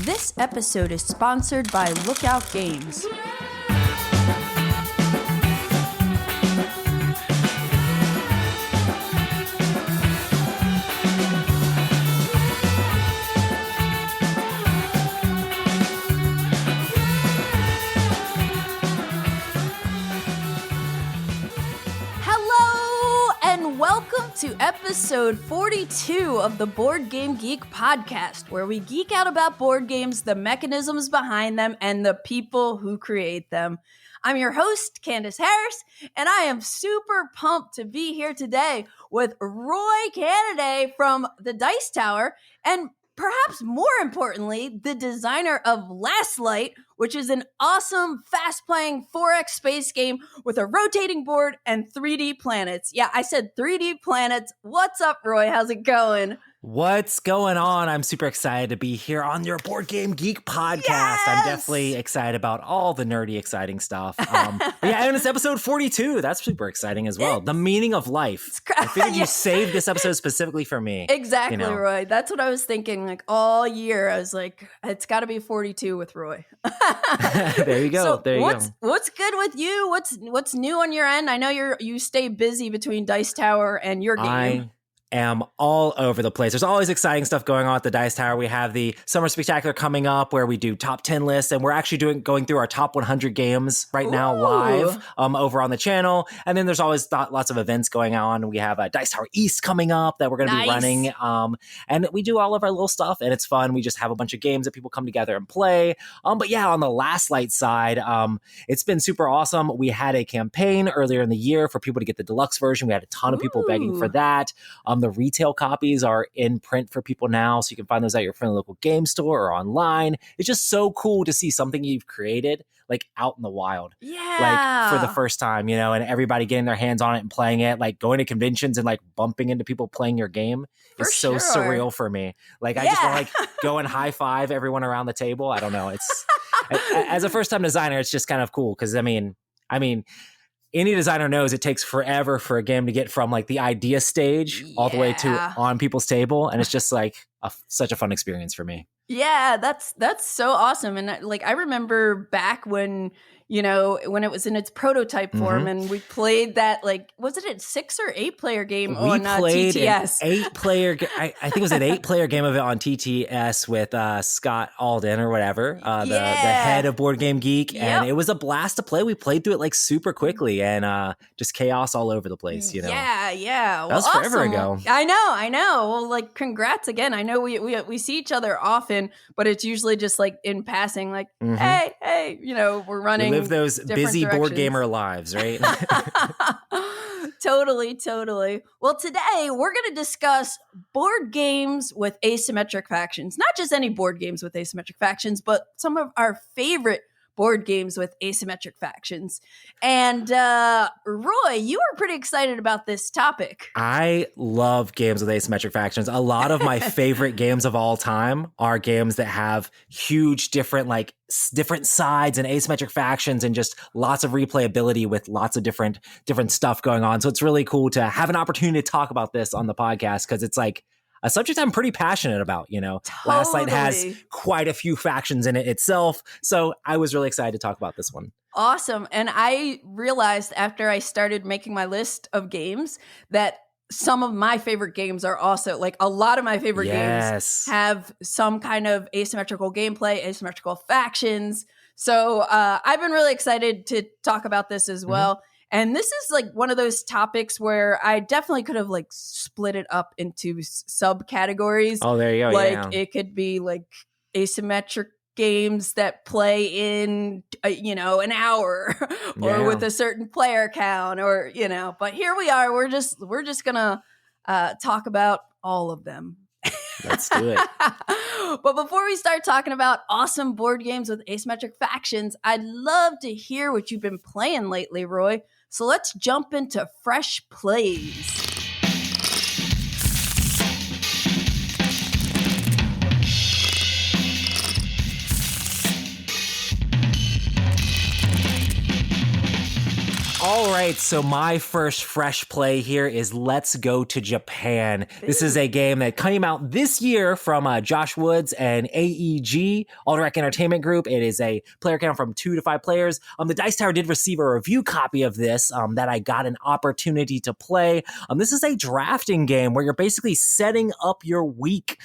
This episode is sponsored by Lookout Games. Welcome to episode 42 of the Board Game Geek podcast, where we geek out about board games, the mechanisms behind them, and the people who create them. I'm your host, Candace Harris, and I am super pumped to be here today with Roy Cannaday from the Dice Tower, and perhaps more importantly, the designer of Last Light, which is an awesome, fast-playing 4X space game with a rotating board and 3D planets. Yeah, I said 3D planets. What's up, Roy? How's it going? What's going on? I'm super excited to be here on your Board Game Geek podcast. Yes! I'm definitely excited about all the nerdy, exciting stuff. Yeah, and it's episode 42. That's super exciting as well. The meaning of life. I figured you saved this episode specifically for me. Exactly, you know? Roy. That's what I was thinking. Like all year, I was like, it's got to be 42 with Roy. There you go. So there you go. What's good with you? What's new on your end? I know you stay busy between Dice Tower and your game. Am all over the place. There's always exciting stuff going on at the Dice Tower. We have the Summer Spectacular coming up where we do top 10 lists, and we're actually going through our top 100 games right now live over on the channel. And then there's always lots of events going on. We have a Dice Tower East coming up that we're going to be running. And we do all of our little stuff, and it's fun. We just have a bunch of games that people come together and play. But yeah, on the Last Light side, it's been super awesome. We had a campaign earlier in the year for people to get the deluxe version. We had a ton of people begging for that. The retail copies are in print for people now, so you can find those at your friendly local game store or online. It's just so cool to see something you've created like out in the wild. Yeah. Like for the first time, and everybody getting their hands on it and playing it, like going to conventions and like bumping into people playing your game is so surreal for me. Like I just want to like go and high five everyone around the table. I don't know. It's as a first time designer, it's just kind of cool because I mean, any designer knows it takes forever for a game to get from like the idea stage all the way to on people's table. And it's just like such a fun experience for me. Yeah, that's so awesome. And like, I remember back when, when it was in its prototype form and we played that, like, was it a 6 or 8 player game on TTS? An 8-player, I think it was an 8-player game of it on TTS with Scott Alden or whatever, the head of Board Game Geek. Yep. And it was a blast to play. We played through it like super quickly and just chaos all over the place, Yeah. Well, that was forever ago. I know. Well, like, congrats again. I know we see each other often, but it's usually just like in passing, like, hey, we're running. We live those busy board gamer lives, right? Totally. Well, today we're going to discuss board games with asymmetric factions. Not just any board games with asymmetric factions, but some of our favorite board games with asymmetric factions. And Roy, you were pretty excited about this topic. I love games with asymmetric factions. A lot of my favorite games of all time are games that have huge different sides and asymmetric factions and just lots of replayability with lots of different stuff going on. So it's really cool to have an opportunity to talk about this on the podcast because it's like a subject I'm pretty passionate about, Totally. Last Light has quite a few factions in it itself. So I was really excited to talk about this one. Awesome. And I realized after I started making my list of games that some of my favorite games are also, like, a lot of my favorite games have some kind of asymmetrical gameplay, asymmetrical factions. So I've been really excited to talk about this as well. And this is like one of those topics where I definitely could have like split it up into subcategories. Oh, there you go. Like it could be like asymmetric games that play in, an hour or with a certain player count or, but here we are. We're just going to talk about all of them. Let's do it. But before we start talking about awesome board games with asymmetric factions, I'd love to hear what you've been playing lately, Roy. So let's jump into fresh plays. All All right, so my first fresh play here is Let's Go to Japan. This is a game that came out this year from Josh Woods and AEG, Alderac Entertainment Group. It is a player count from 2 to 5 players. The Dice Tower did receive a review copy of this that I got an opportunity to play. This is a drafting game where you're basically setting up your week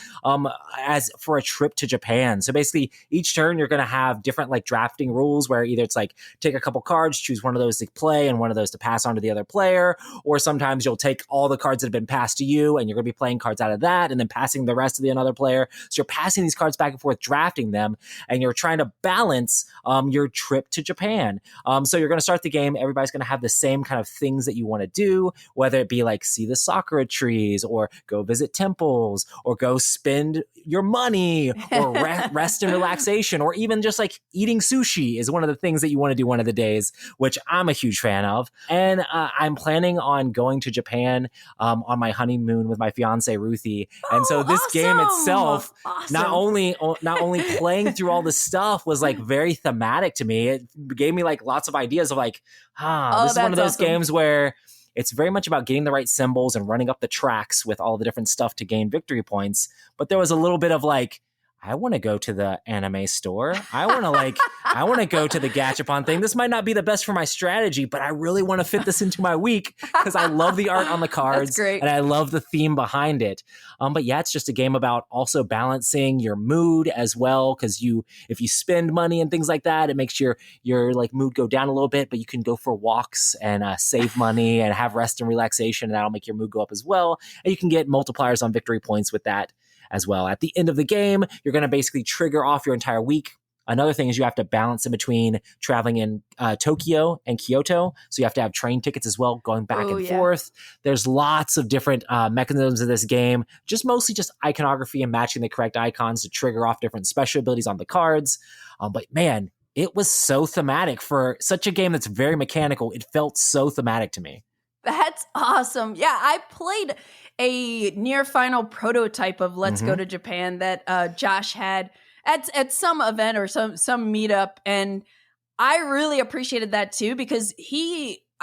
as for a trip to Japan. So basically, each turn you're going to have different like drafting rules where either it's like take a couple cards, choose one of those to play and one of those to pass on to the other player, or sometimes you'll take all the cards that have been passed to you and you're going to be playing cards out of that and then passing the rest to the another player. So you're passing these cards back and forth, drafting them, and you're trying to balance your trip to Japan. So you're going to start the game. Everybody's going to have the same kind of things that you want to do, whether it be like see the sakura trees or go visit temples or go spend your money or rest and relaxation, or even just like eating sushi is one of the things that you want to do one of the days, which I'm a huge fan of. And I'm planning on going to Japan on my honeymoon with my fiance Ruthie. And so this game itself, not only playing through all the stuff was like very thematic to me. It gave me like lots of ideas of like, this is one of those games where it's very much about getting the right symbols and running up the tracks with all the different stuff to gain victory points. But there was a little bit of like, I want to go to the anime store. I want to go to the Gachapon thing. This might not be the best for my strategy, but I really want to fit this into my week because I love the art on the cards and I love the theme behind it. But yeah, it's just a game about also balancing your mood as well. Because if you spend money and things like that, it makes your like mood go down a little bit. But you can go for walks and save money and have rest and relaxation, and that'll make your mood go up as well. And you can get multipliers on victory points with that as well. At the end of the game, you're going to basically trigger off your entire week. Another thing is you have to balance in between traveling in Tokyo and Kyoto. So you have to have train tickets as well, going back and forth. There's lots of different mechanisms of this game, mostly just iconography and matching the correct icons to trigger off different special abilities on the cards. But man, it was so thematic for such a game that's very mechanical. It felt so thematic to me. That's awesome. Yeah, I played a near final prototype of Let's Go to Japan that Josh had at some event or some meetup, and I really appreciated that too because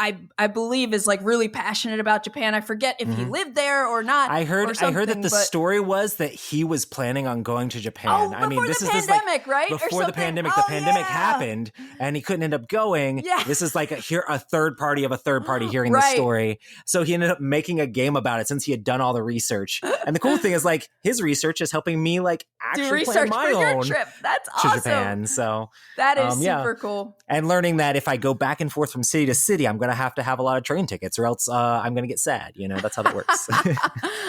I believe is like really passionate about Japan. I forget if he lived there or not. I heard that the story was that he was planning on going to Japan. This is pandemic, right? Before the pandemic, happened, and he couldn't end up going. Yeah. This is like a third party of a third party hearing the story. So he ended up making a game about it since he had done all the research. And the cool thing is like his research is helping me like actually plan my own trip. That's to awesome. Japan. So that is super cool. And learning that if I go back and forth from city to city, I'm going to have a lot of train tickets or else I'm going to get sad. That's how that works.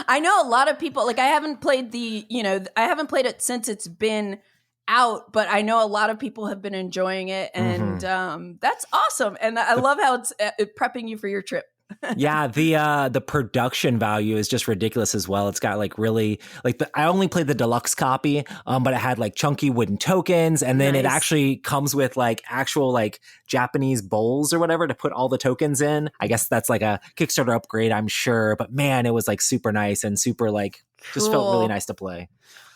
I know a lot of people, like I haven't played it since it's been out, but I know a lot of people have been enjoying it and that's awesome. And I love how it's prepping you for your trip. Yeah, the production value is just ridiculous as well. It's got like really like I only played the deluxe copy, but it had like chunky wooden tokens, and then it actually comes with like actual like Japanese bowls or whatever to put all the tokens in. I guess that's like a Kickstarter upgrade, I'm sure. But man, it was like super nice and super like just felt really nice to play.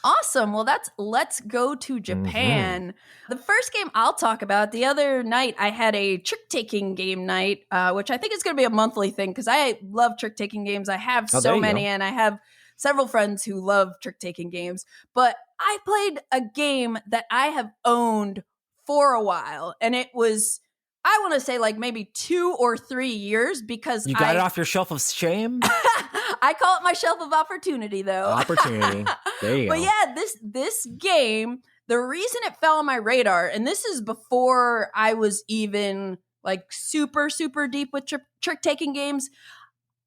Awesome. Well, that's Let's Go to Japan. The first game I'll talk about, the other night I had a trick-taking game night, which I think is going to be a monthly thing because I love trick-taking games. I have so many, and I have several friends who love trick-taking games. But I played a game that I have owned for a while, and it was, I want to say like maybe 2 or 3 years because you got it off your shelf of shame? I call it my shelf of opportunity, though. Opportunity. There you go. But yeah, this game, the reason it fell on my radar, and this is before I was even like super, super deep with trick-taking games,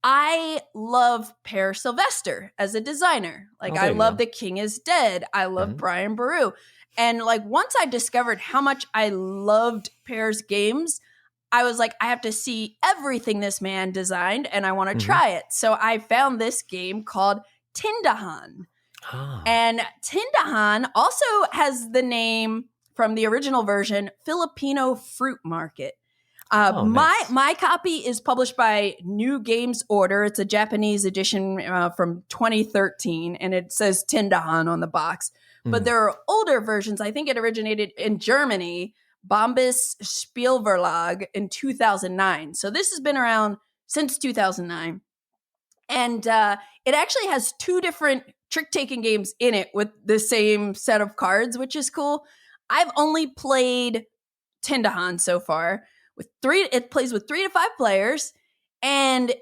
I love Per Sylvester as a designer. Like I love The King is Dead. I love Brian Boru. And like once I discovered how much I loved Per's games, I was like, I have to see everything this man designed and I want to try it. So I found this game called Tindahan. And Tindahan also has the name from the original version, Filipino Fruit Market. Nice. My copy is published by New Games Order. It's a Japanese edition from 2013, and it says Tindahan on the box. But there are older versions. I think it originated in Germany Bombus Spielverlag in 2009. So this has been around since 2009. And it actually has 2 different trick-taking games in it with the same set of cards, which is cool. I've only played Tindahan so far. It plays with 3 to 5 players. And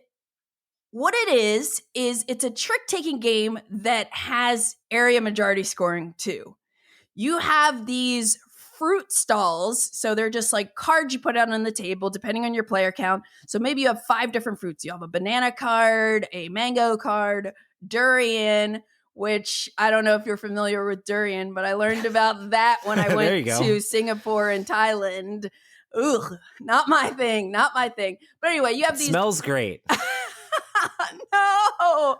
what it is it's a trick-taking game that has area majority scoring too. You have these fruit stalls. So they're just like cards you put out on the table, depending on your player count. So maybe you have 5 different fruits. You have a banana card, a mango card, durian, which I don't know if you're familiar with durian, but I learned about that when I went to Singapore and Thailand. Ugh, not my thing. But anyway, you have these. Smells great. No,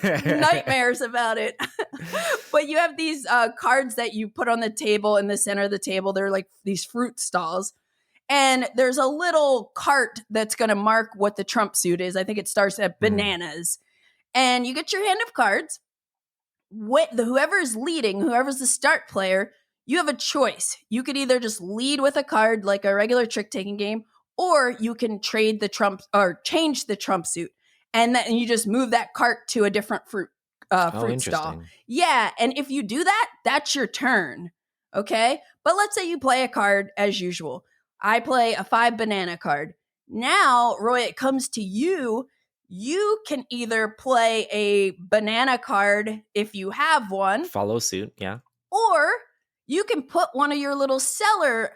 nightmares about it. But you have these cards that you put on the table in the center of the table. They're like these fruit stalls. And there's a little cart that's going to mark what the trump suit is. I think it starts at bananas. And you get your hand of cards. Whoever's leading, whoever's the start player, you have a choice. You could either just lead with a card like a regular trick-taking game, or you can trade the trump or change the trump suit. And then you just move that cart to a different fruit stall. Yeah, and if you do that, that's your turn. Okay? But let's say you play a card as usual. I play a 5 banana card. Now, Roy, it comes to you. You can either play a banana card if you have one. Follow suit, yeah. Or you can put one of your little seller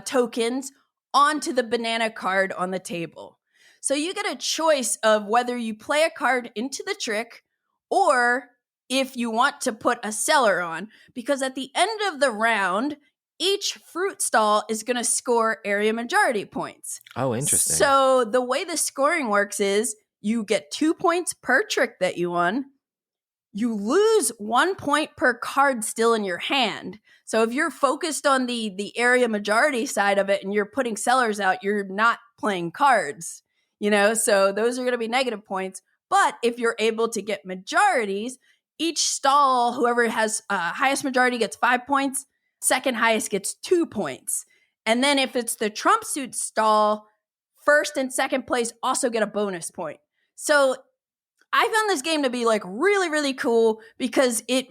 tokens onto the banana card on the table. So you get a choice of whether you play a card into the trick or if you want to put a seller on. Because at the end of the round, each fruit stall is going to score area majority points. Oh, interesting. So the way the scoring works is you get 2 points per trick that you won. You lose 1 point per card still in your hand. So if you're focused on the area majority side of it and you're putting sellers out, you're not playing cards, so those are going to be negative points. But if you're able to get majorities, each stall, whoever has highest majority gets 5 points, second highest gets 2 points. And then if it's the trump suit stall, first and second place also get a bonus point. So I found this game to be like really, really cool because it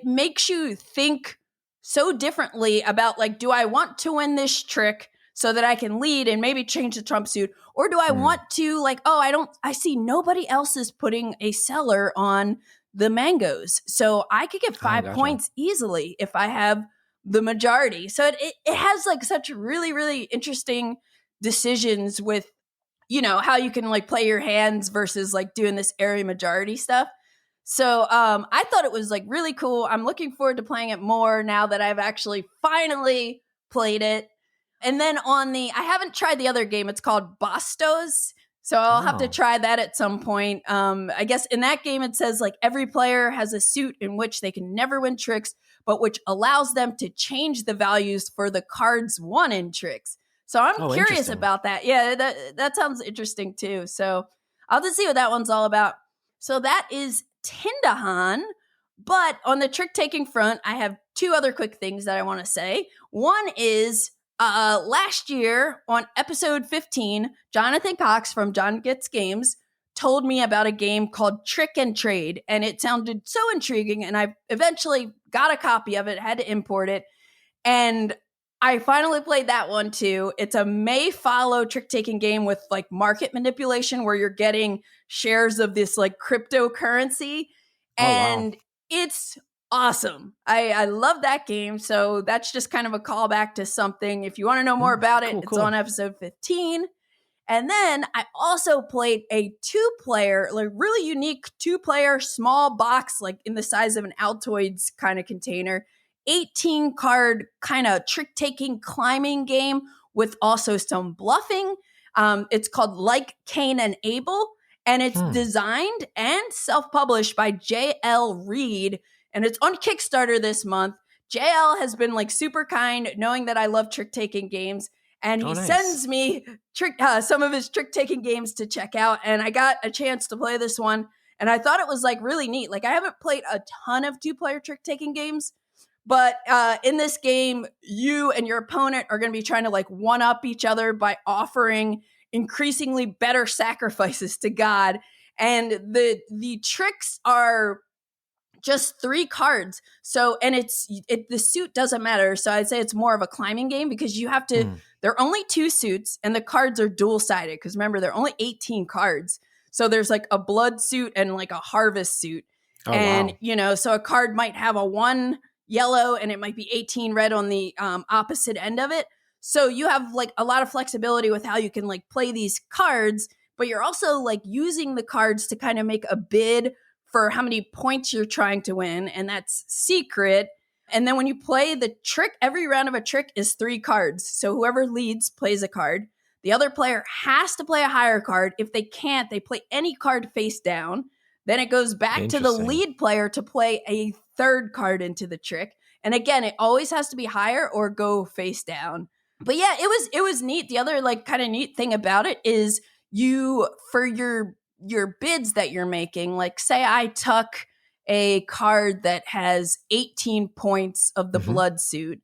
makes you think so differently about like, do I want to win this trick so that I can lead and maybe change the trump suit? Or do I want to I see nobody else is putting a seller on the mangoes. So I could get 5 points easily if I have the majority. So it has like such really, really interesting decisions with, how you can like play your hands versus like doing this area majority stuff. So I thought it was like really cool. I'm looking forward to playing it more now that I've actually finally played it. And then I haven't tried the other game. It's called Bastos. So I'll have to try that at some point. I guess in that game, it says like every player has a suit in which they can never win tricks, but which allows them to change the values for the cards won in tricks. So I'm curious about that. Yeah, that sounds interesting too. So I'll just see what that one's all about. So that is Tindahan. But on the trick-taking front, I have 2 other quick things that I want to say. One is last year on episode 15, Jonathan Cox from John Gets Games told me about a game called Trick and Trade. And it sounded so intriguing. And I eventually got a copy of it, had to import it. And I finally played that one too. It's a may follow trick-taking game with like market manipulation where you're getting shares of this like cryptocurrency. And it's awesome. I love that game. So that's just kind of a callback to something. If you want to know more about it, it's on episode 15. And then I also played a 2-player, like really unique 2-player small box, like in the size of an Altoids kind of container. 18 card kind of trick-taking climbing game with also some bluffing. It's called Like Cain and Abel, and it's designed and self-published by J.L. Reed, and it's on Kickstarter this month. JL has been like super kind, knowing that I love trick-taking games, and he sends me some of his trick-taking games to check out, and I got a chance to play this one, and I thought it was like really neat. Like I haven't played a ton of 2-player trick-taking games, But in this game, you and your opponent are going to be trying to like one up each other by offering increasingly better sacrifices to God. And the tricks are just 3 cards. So, and the suit doesn't matter. So I'd say it's more of a climbing game because you have to, there are only 2 suits and the cards are dual sided. Because remember, there are only 18 cards. So there's like a blood suit and like a harvest suit. Oh, and, wow. you know, so a card might have a 1 yellow and it might be 18 red on the opposite end of it. So you have like a lot of flexibility with how you can like play these cards, but you're also like using the cards to kind of make a bid for how many points you're trying to win, and that's secret. And then when you play the trick, every round of a trick is 3 cards. So whoever leads plays a card. The other player has to play a higher card. If they can't, they play any card face down. Then it goes back to the lead player to play a 3rd card into the trick. And again, it always has to be higher or go face down. But yeah, it was neat. The other like kind of neat thing about it is you, for your bids that you're making, like say I tuck a card that has 18 points of the blood suit,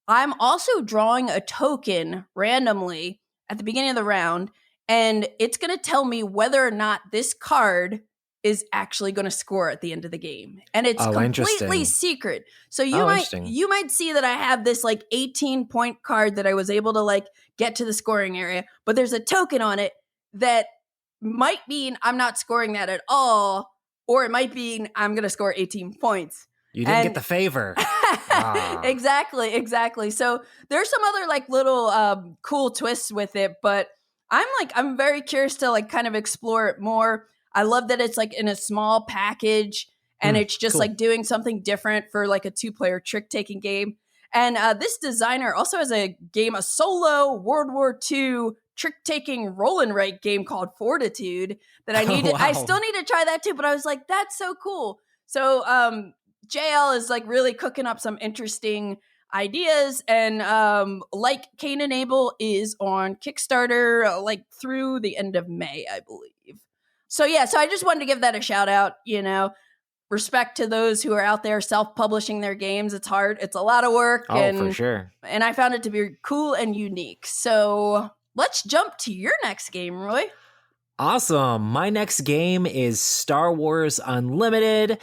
I'm also drawing a token randomly at the beginning of the round, and it's going to tell me whether or not this card is actually going to score at the end of the game. And it's completely secret. So you might see that I have this like 18 point card that I was able to like get to the scoring area, but there's a token on it that might mean I'm not scoring that at all, or it might mean I'm going to score 18 points. You didn't get the favor. Exactly. So there's some other like little cool twists with it, but I'm very curious to like kind of explore it more. I love that it's like in a small package and it's just like doing something different for like a 2-player trick-taking game. And this designer also has a solo World War II trick-taking roll and write game called Fortitude that I needed. I still need to try that too, but I was like, that's so cool. So JL is like really cooking up some interesting ideas, and like Cain and Abel is on Kickstarter like through the end of May, I believe. So yeah, so I just wanted to give that a shout out, you know. Respect to those who are out there self-publishing their games. It's hard. It's a lot of work. For sure. And I found it to be cool and unique. So let's jump to your next game, Roy. Awesome. My next game is Star Wars Unlimited.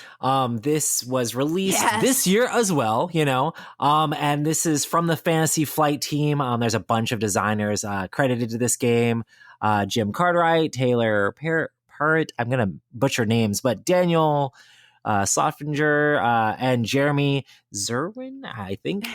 This was released this year as well, you know. And this is from the Fantasy Flight team. There's a bunch of designers credited to this game. Jim Cartwright, Taylor Parrott, I'm going to butcher names, but Daniel Sloffinger and Jeremy Zerwin, I think.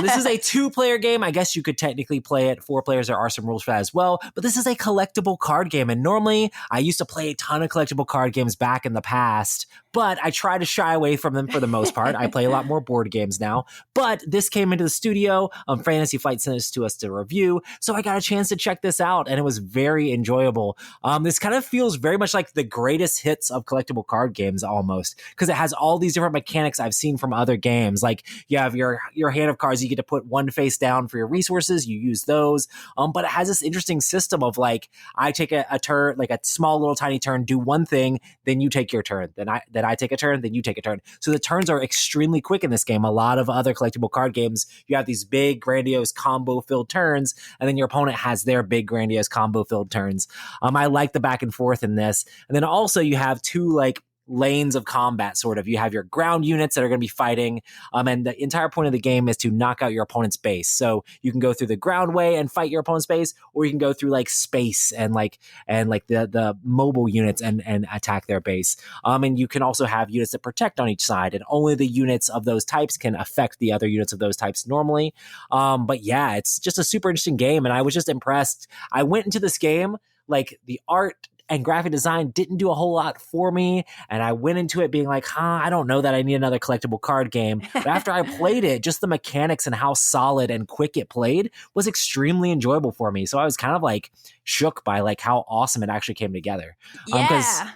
This is a 2-player game. I guess you could technically play it 4 players. There are some rules for that as well. But this is a collectible card game. And normally I used to play a ton of collectible card games back in the past, but I try to shy away from them for the most part. I play a lot more board games now. But this came into the studio. Fantasy Flight sent this to us to review. So I got a chance to check this out, and it was very enjoyable. This kind of feels very much like the greatest hits of collectible card games almost, because it has all these different mechanics I've seen from other games. Like you have your hand of cards, you get to put 1 face down for your resources, you use those. But it has this interesting system of like, I take a turn, like a small little tiny turn, do one thing, then you take your turn. Then I take a turn, then you take a turn. So the turns are extremely quick in this game. A lot of other collectible card games, you have these big, grandiose combo-filled turns, and then your opponent has their big, grandiose combo-filled turns. I like the back and forth in this. And then also you have 2 like lanes of combat, sort of. You have your ground units that are going to be fighting, and the entire point of the game is to knock out your opponent's base. So you can go through the ground way and fight your opponent's base, or you can go through like space and the mobile units and attack their base. And you can also have units that protect on each side, and only the units of those types can affect the other units of those types normally. But yeah, it's just a super interesting game, and I was just impressed. I went into this game like the art and graphic design didn't do a whole lot for me. And I went into it being like, I don't know that I need another collectible card game. But after I played it, just the mechanics and how solid and quick it played was extremely enjoyable for me. So I was kind of like shook by like how awesome it actually came together. Yeah.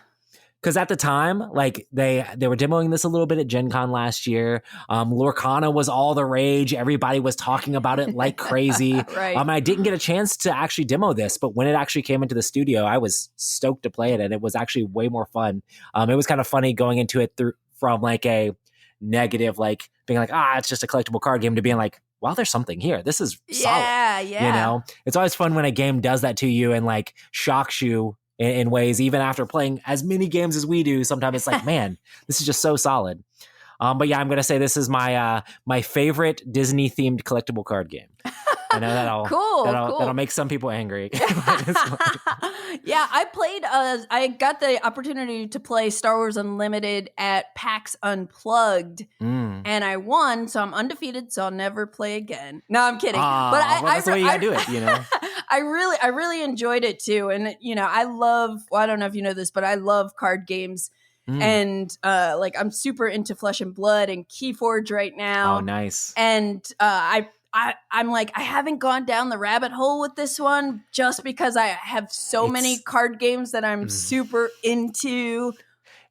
Because at the time, like they were demoing this a little bit at Gen Con last year. Lorcana was all the rage. Everybody was talking about it like crazy. Right. I didn't get a chance to actually demo this, but when it actually came into the studio, I was stoked to play it, and it was actually way more fun. It was kind of funny going into it from like a negative, like being like, it's just a collectible card game, to being like, wow, there's something here. This is solid. Yeah. You know, it's always fun when a game does that to you and like shocks you in ways, even after playing as many games as we do. Sometimes it's like, man, this is just so solid. But yeah, I'm going to say this is my my favorite Disney themed collectible card game. I know that'll make some people angry. Yeah, I played. I got the opportunity to play Star Wars Unlimited at PAX Unplugged, and I won. So I'm undefeated. So I'll never play again. No, I'm kidding. But that's the way you gotta do it. You know, I really enjoyed it too. And you know, I love. Well, I don't know if you know this, but I love card games. And like I'm super into Flesh and Blood and Keyforge right now. Oh, nice. And I'm like, I haven't gone down the rabbit hole with this one just because I have so many card games that I'm super into.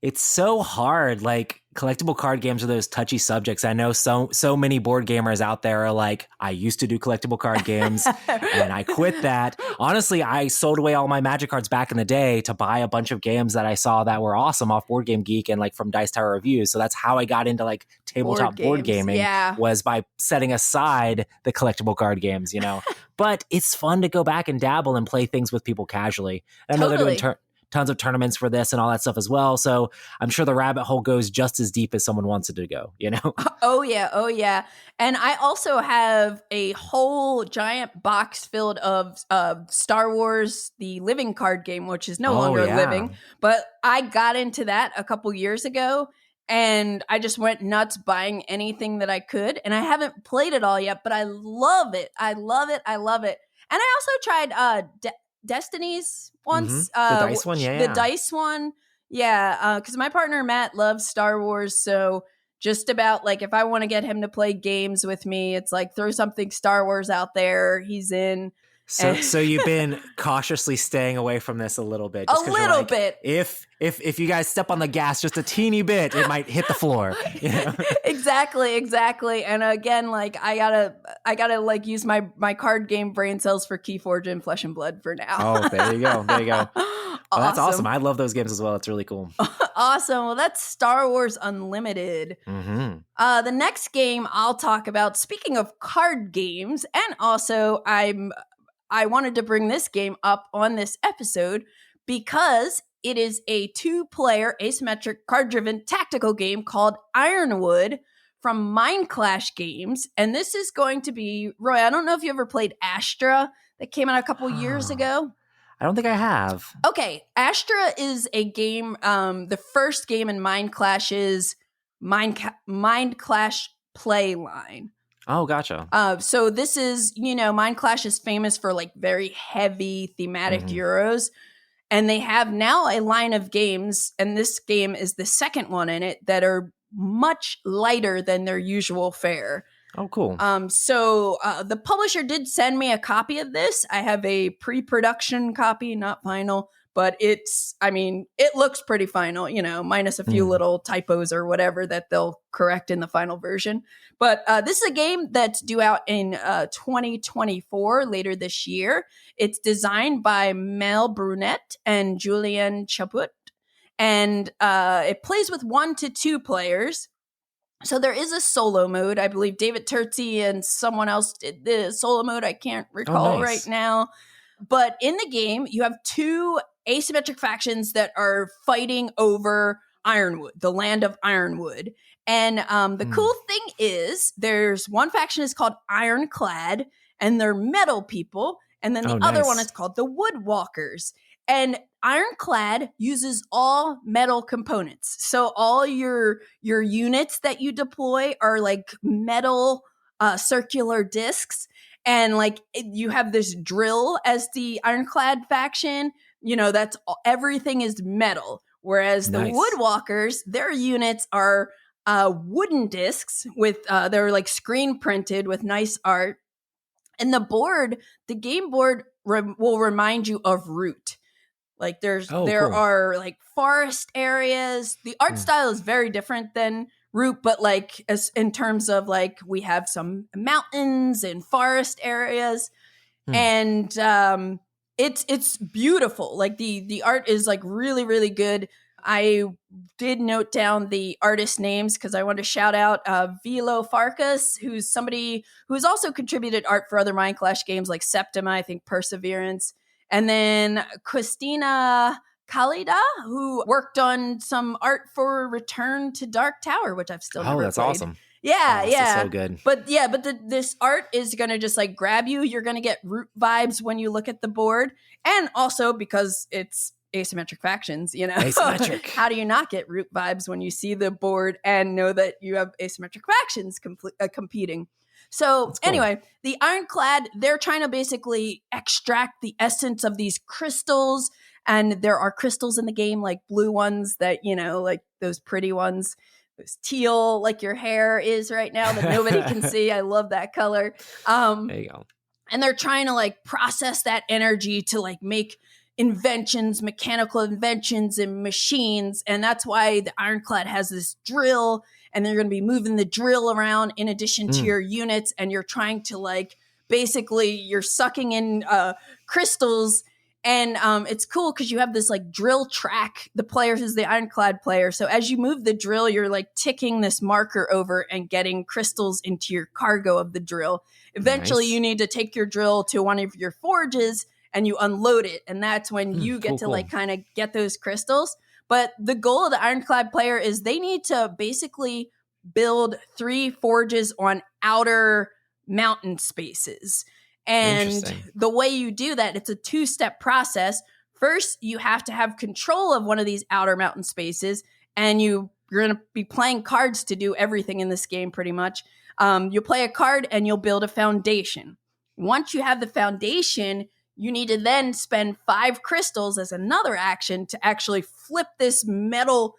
It's so hard. Like, collectible card games are those touchy subjects. I know so many board gamers out there are like, I used to do collectible card games and I quit that. Honestly, I sold away all my Magic cards back in the day to buy a bunch of games that I saw that were awesome off Board Game Geek and like from Dice Tower Reviews. So that's how I got into like tabletop board gaming, was by setting aside the collectible card games, you know. But it's fun to go back and dabble and play things with people casually. I know they're doing tons of tournaments for this and all that stuff as well. So I'm sure the rabbit hole goes just as deep as someone wants it to go, you know? Oh yeah. And I also have a whole giant box filled of Star Wars, the living card game, which is no longer living. But I got into that a couple years ago and I just went nuts buying anything that I could. And I haven't played it all yet, but I love it. I love it. And I also tried Destiny's once. The dice one, The dice one. Yeah, because my partner Matt loves Star Wars, so just about like if I want to get him to play games with me, it's like throw something Star Wars out there, he's in. So you've been cautiously staying away from this a little bit. Just a little bit. If you guys step on the gas just a teeny bit, it might hit the floor. You know? Exactly. And again, like I gotta like use my card game brain cells for Keyforge and Flesh and Blood for now. Oh, there you go. Well, that's awesome. I love those games as well. It's really cool. Awesome. Well, that's Star Wars Unlimited. The next game I'll talk about, speaking of card games, and also I wanted to bring this game up on this episode because it is a 2-player asymmetric card-driven tactical game called Ironwood from Mind Clash Games. And this is going to be, Roy, I don't know if you ever played Astra that came out a couple years ago. I don't think I have. Okay. Astra is a game, the first game in Mind Clash's Mind Clash play line. Oh, gotcha. So this is, you know, Mind Clash is famous for like very heavy thematic Euros. And they have now a line of games, and this game is the second one in it, that are much lighter than their usual fare. Oh, cool. So the publisher did send me a copy of this. I have a pre-production copy, not final, but it looks pretty final, you know, minus a few little typos or whatever that they'll correct in the final version. But this is a game that's due out in 2024, later this year. It's designed by Mel Brunette and Julien Chaput, and it plays with 1 to 2 players. So there is a solo mode. I believe David Terzi and someone else did the solo mode. I can't recall right now. But in the game, you have 2 asymmetric factions that are fighting over Ironwood, the land of Ironwood. And the cool thing is there's one faction is called Ironclad, and they're metal people. And then the other one is called the Woodwalkers. And Ironclad uses all metal components. So all your units that you deploy are like metal circular discs. And like you have this drill as the Ironclad faction, you know, that's everything is metal. Whereas the Woodwalkers, their units are wooden discs with they're like screen printed with nice art. And the game board will remind you of Root. Like there are like forest areas. The art style is very different than Root, but like as in terms of like we have some mountains and forest areas, and it's beautiful. Like the art is like really, really good. I did note down the artist names because I wanted to shout out Vilo Farkas, who's somebody who's also contributed art for other Mind Clash games like Septima, I think Perseverance. And then Christina Kalida, who worked on some art for Return to Dark Tower, which I've still never played. Oh, that's awesome. Yeah, yeah. So good. But this art is going to just like grab you. You're going to get Root vibes when you look at the board. And also because it's asymmetric factions, Asymmetric. How do you not get Root vibes when you see the board and know that you have asymmetric factions competing? So cool. Anyway, the Ironclad, they're trying to basically extract the essence of these crystals. And there are crystals in the game, like blue ones that, like those pretty ones. Those teal, like your hair is right now that nobody can see. I love that color. There you go. And they're trying to like process that energy to like make inventions, mechanical inventions and machines. And that's why the Ironclad has this drill, and they're going to be moving the drill around in addition to your units. And you're trying to like, basically you're sucking in crystals. And it's cool because you have this like drill track. The player is the Ironclad player. So as you move the drill, you're like ticking this marker over and getting crystals into your cargo of the drill. Eventually, you need to take your drill to one of your forges and you unload it. And that's when you get to like kind of get those crystals. But the goal of the Ironclad player is they need to basically build 3 forges on outer mountain spaces. And the way you do that, it's a 2-step process. First, you have to have control of one of these outer mountain spaces, and you're going to be playing cards to do everything in this game pretty much. You'll play a card and you'll build a foundation. Once you have the foundation, you need to then spend 5 crystals as another action to actually flip this metal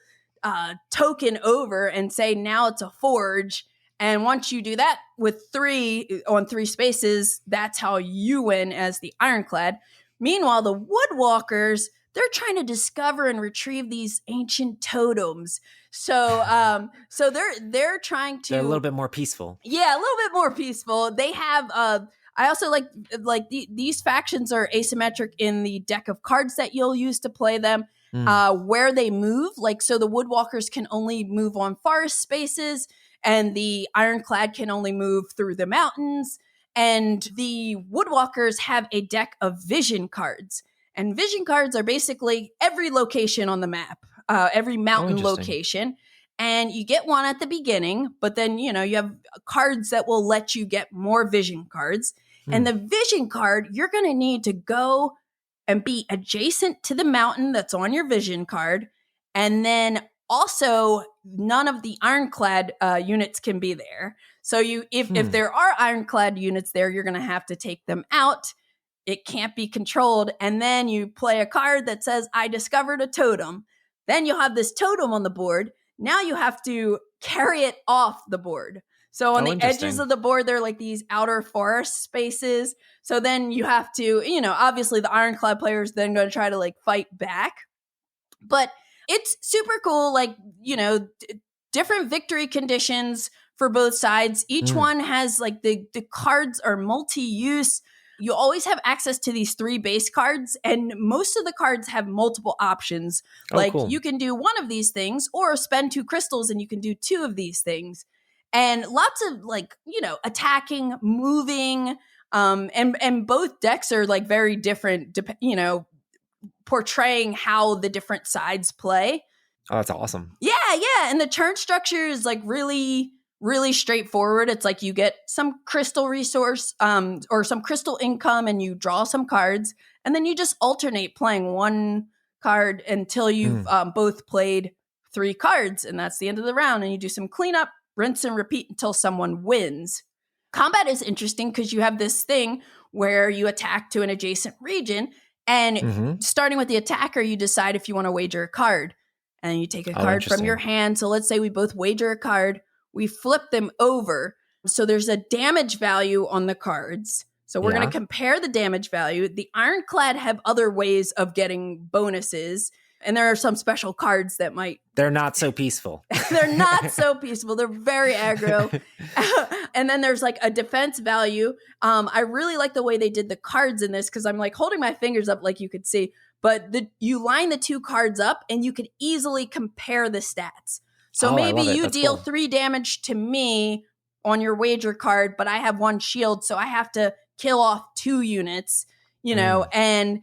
token over and say, now it's a forge. And once you do that with 3 on 3 spaces, that's how you win as the Ironclad. Meanwhile, the Woodwalkers, they're trying to discover and retrieve these ancient totems. So they're trying to... They're a little bit more peaceful. Yeah, a little bit more peaceful. They have... I also like these factions are asymmetric in the deck of cards that you'll use to play them. Where they move, like, so the Woodwalkers can only move on forest spaces, and the Ironclad can only move through the mountains. And the Woodwalkers have a deck of vision cards. And vision cards are basically every location on the map, every mountain location. And you get one at the beginning, but then, you have cards that will let you get more vision cards. And the vision card, you're going to need to go and be adjacent to the mountain that's on your vision card. And then also, none of the Ironclad units can be there. So if there are Ironclad units there, you're going to have to take them out. It can't be controlled. And then you play a card that says, I discovered a totem. Then you'll have this totem on the board. Now you have to carry it off the board. So on the edges of the board, there are like these outer forest spaces. So then you have to, obviously the Ironclad player is then going to try to like fight back. But it's super cool, like, different victory conditions for both sides. Each one has like the cards are multi-use. You always have access to these 3 base cards, and most of the cards have multiple options. You can do one of these things or spend 2 crystals and you can do 2 of these things. And lots of attacking, moving, and both decks are like very different, portraying how the different sides play. Oh, that's awesome. Yeah. And the turn structure is like really, really straightforward. It's like you get some crystal resource or some crystal income and you draw some cards. And then you just alternate playing one card until you've both played 3 cards. And that's the end of the round. And you do some cleanup, rinse and repeat until someone wins. Combat is interesting because you have this thing where you attack to an adjacent region. And starting with the attacker, you decide if you want to wager a card. And you take a card from your hand. So let's say we both wager a card. We flip them over. So there's a damage value on the cards. So we're going to compare the damage value. The Ironclad have other ways of getting bonuses. And there are some special cards that might... They're not so peaceful. They're not so peaceful. They're very aggro. And then there's like a defense value. I really like the way they did the cards in this because I'm like holding my fingers up like you could see. but you line the 2 cards up and you could easily compare the stats. So maybe you deal cool. 3 damage to me on your wager card, but I have 1 shield, so I have to kill off 2 units, you know, and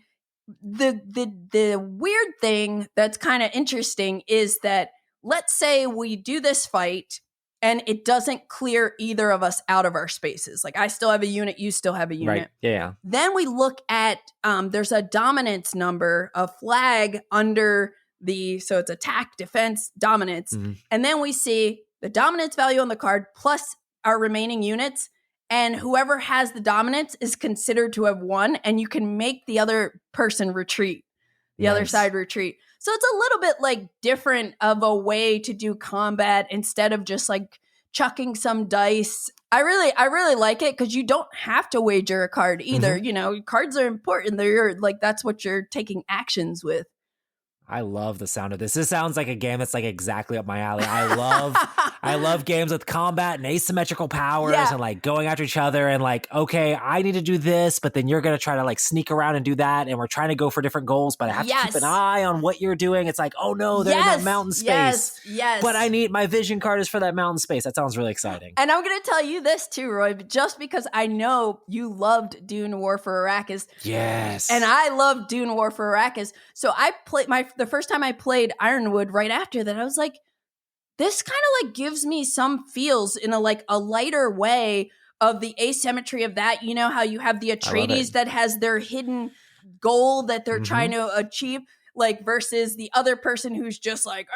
the weird thing that's kind of interesting is that let's say we do this fight and it doesn't clear either of us out of our spaces. Like I still have a unit, you still have a unit. Right. Yeah. Then we look at, there's a dominance number, a flag under so it's attack, defense, dominance. And then we see the dominance value on the card plus our remaining units. And whoever has the dominance is considered to have won, and you can make the other person retreat, the other side retreat. So it's a little bit like different of a way to do combat instead of just like chucking some dice. I really like it because you don't have to wager a card either. You know, cards are important. They're like, that's what you're taking actions with. I love the sound of this. This sounds like a game that's like exactly up my alley. I love games with combat and asymmetrical powers and like going after each other and like, okay, I need to do this, but then you're going to try to like sneak around and do that. And we're trying to go for different goals, but I have to keep an eye on what you're doing. It's like, oh no, they're in that mountain space. Yes. But I need my vision card is for that mountain space. That sounds really exciting. And I'm going to tell you this too, Roy, just because I know you loved Dune War for Arrakis. Yes. And I love Dune War for Arrakis. So I played the first time I played Ironwood right after that, I was like, this kind of like gives me some feels in a lighter way of the asymmetry of that. You know how you have the Atreides that has their hidden goal that they're trying to achieve, like versus the other person who's just like,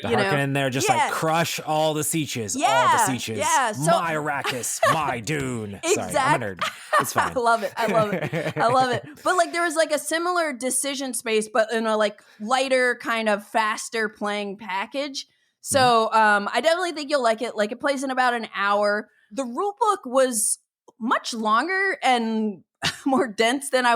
you know, in there, just like crush all the sieges, so, my Arrakis, my Dune. Exactly. Sorry, I'm a nerd. It's fine. I love it. But like there was like a similar decision space, but in a like lighter kind of faster playing package. So I definitely think you'll like it. Like it plays in about an hour. The rule book was much longer and more dense than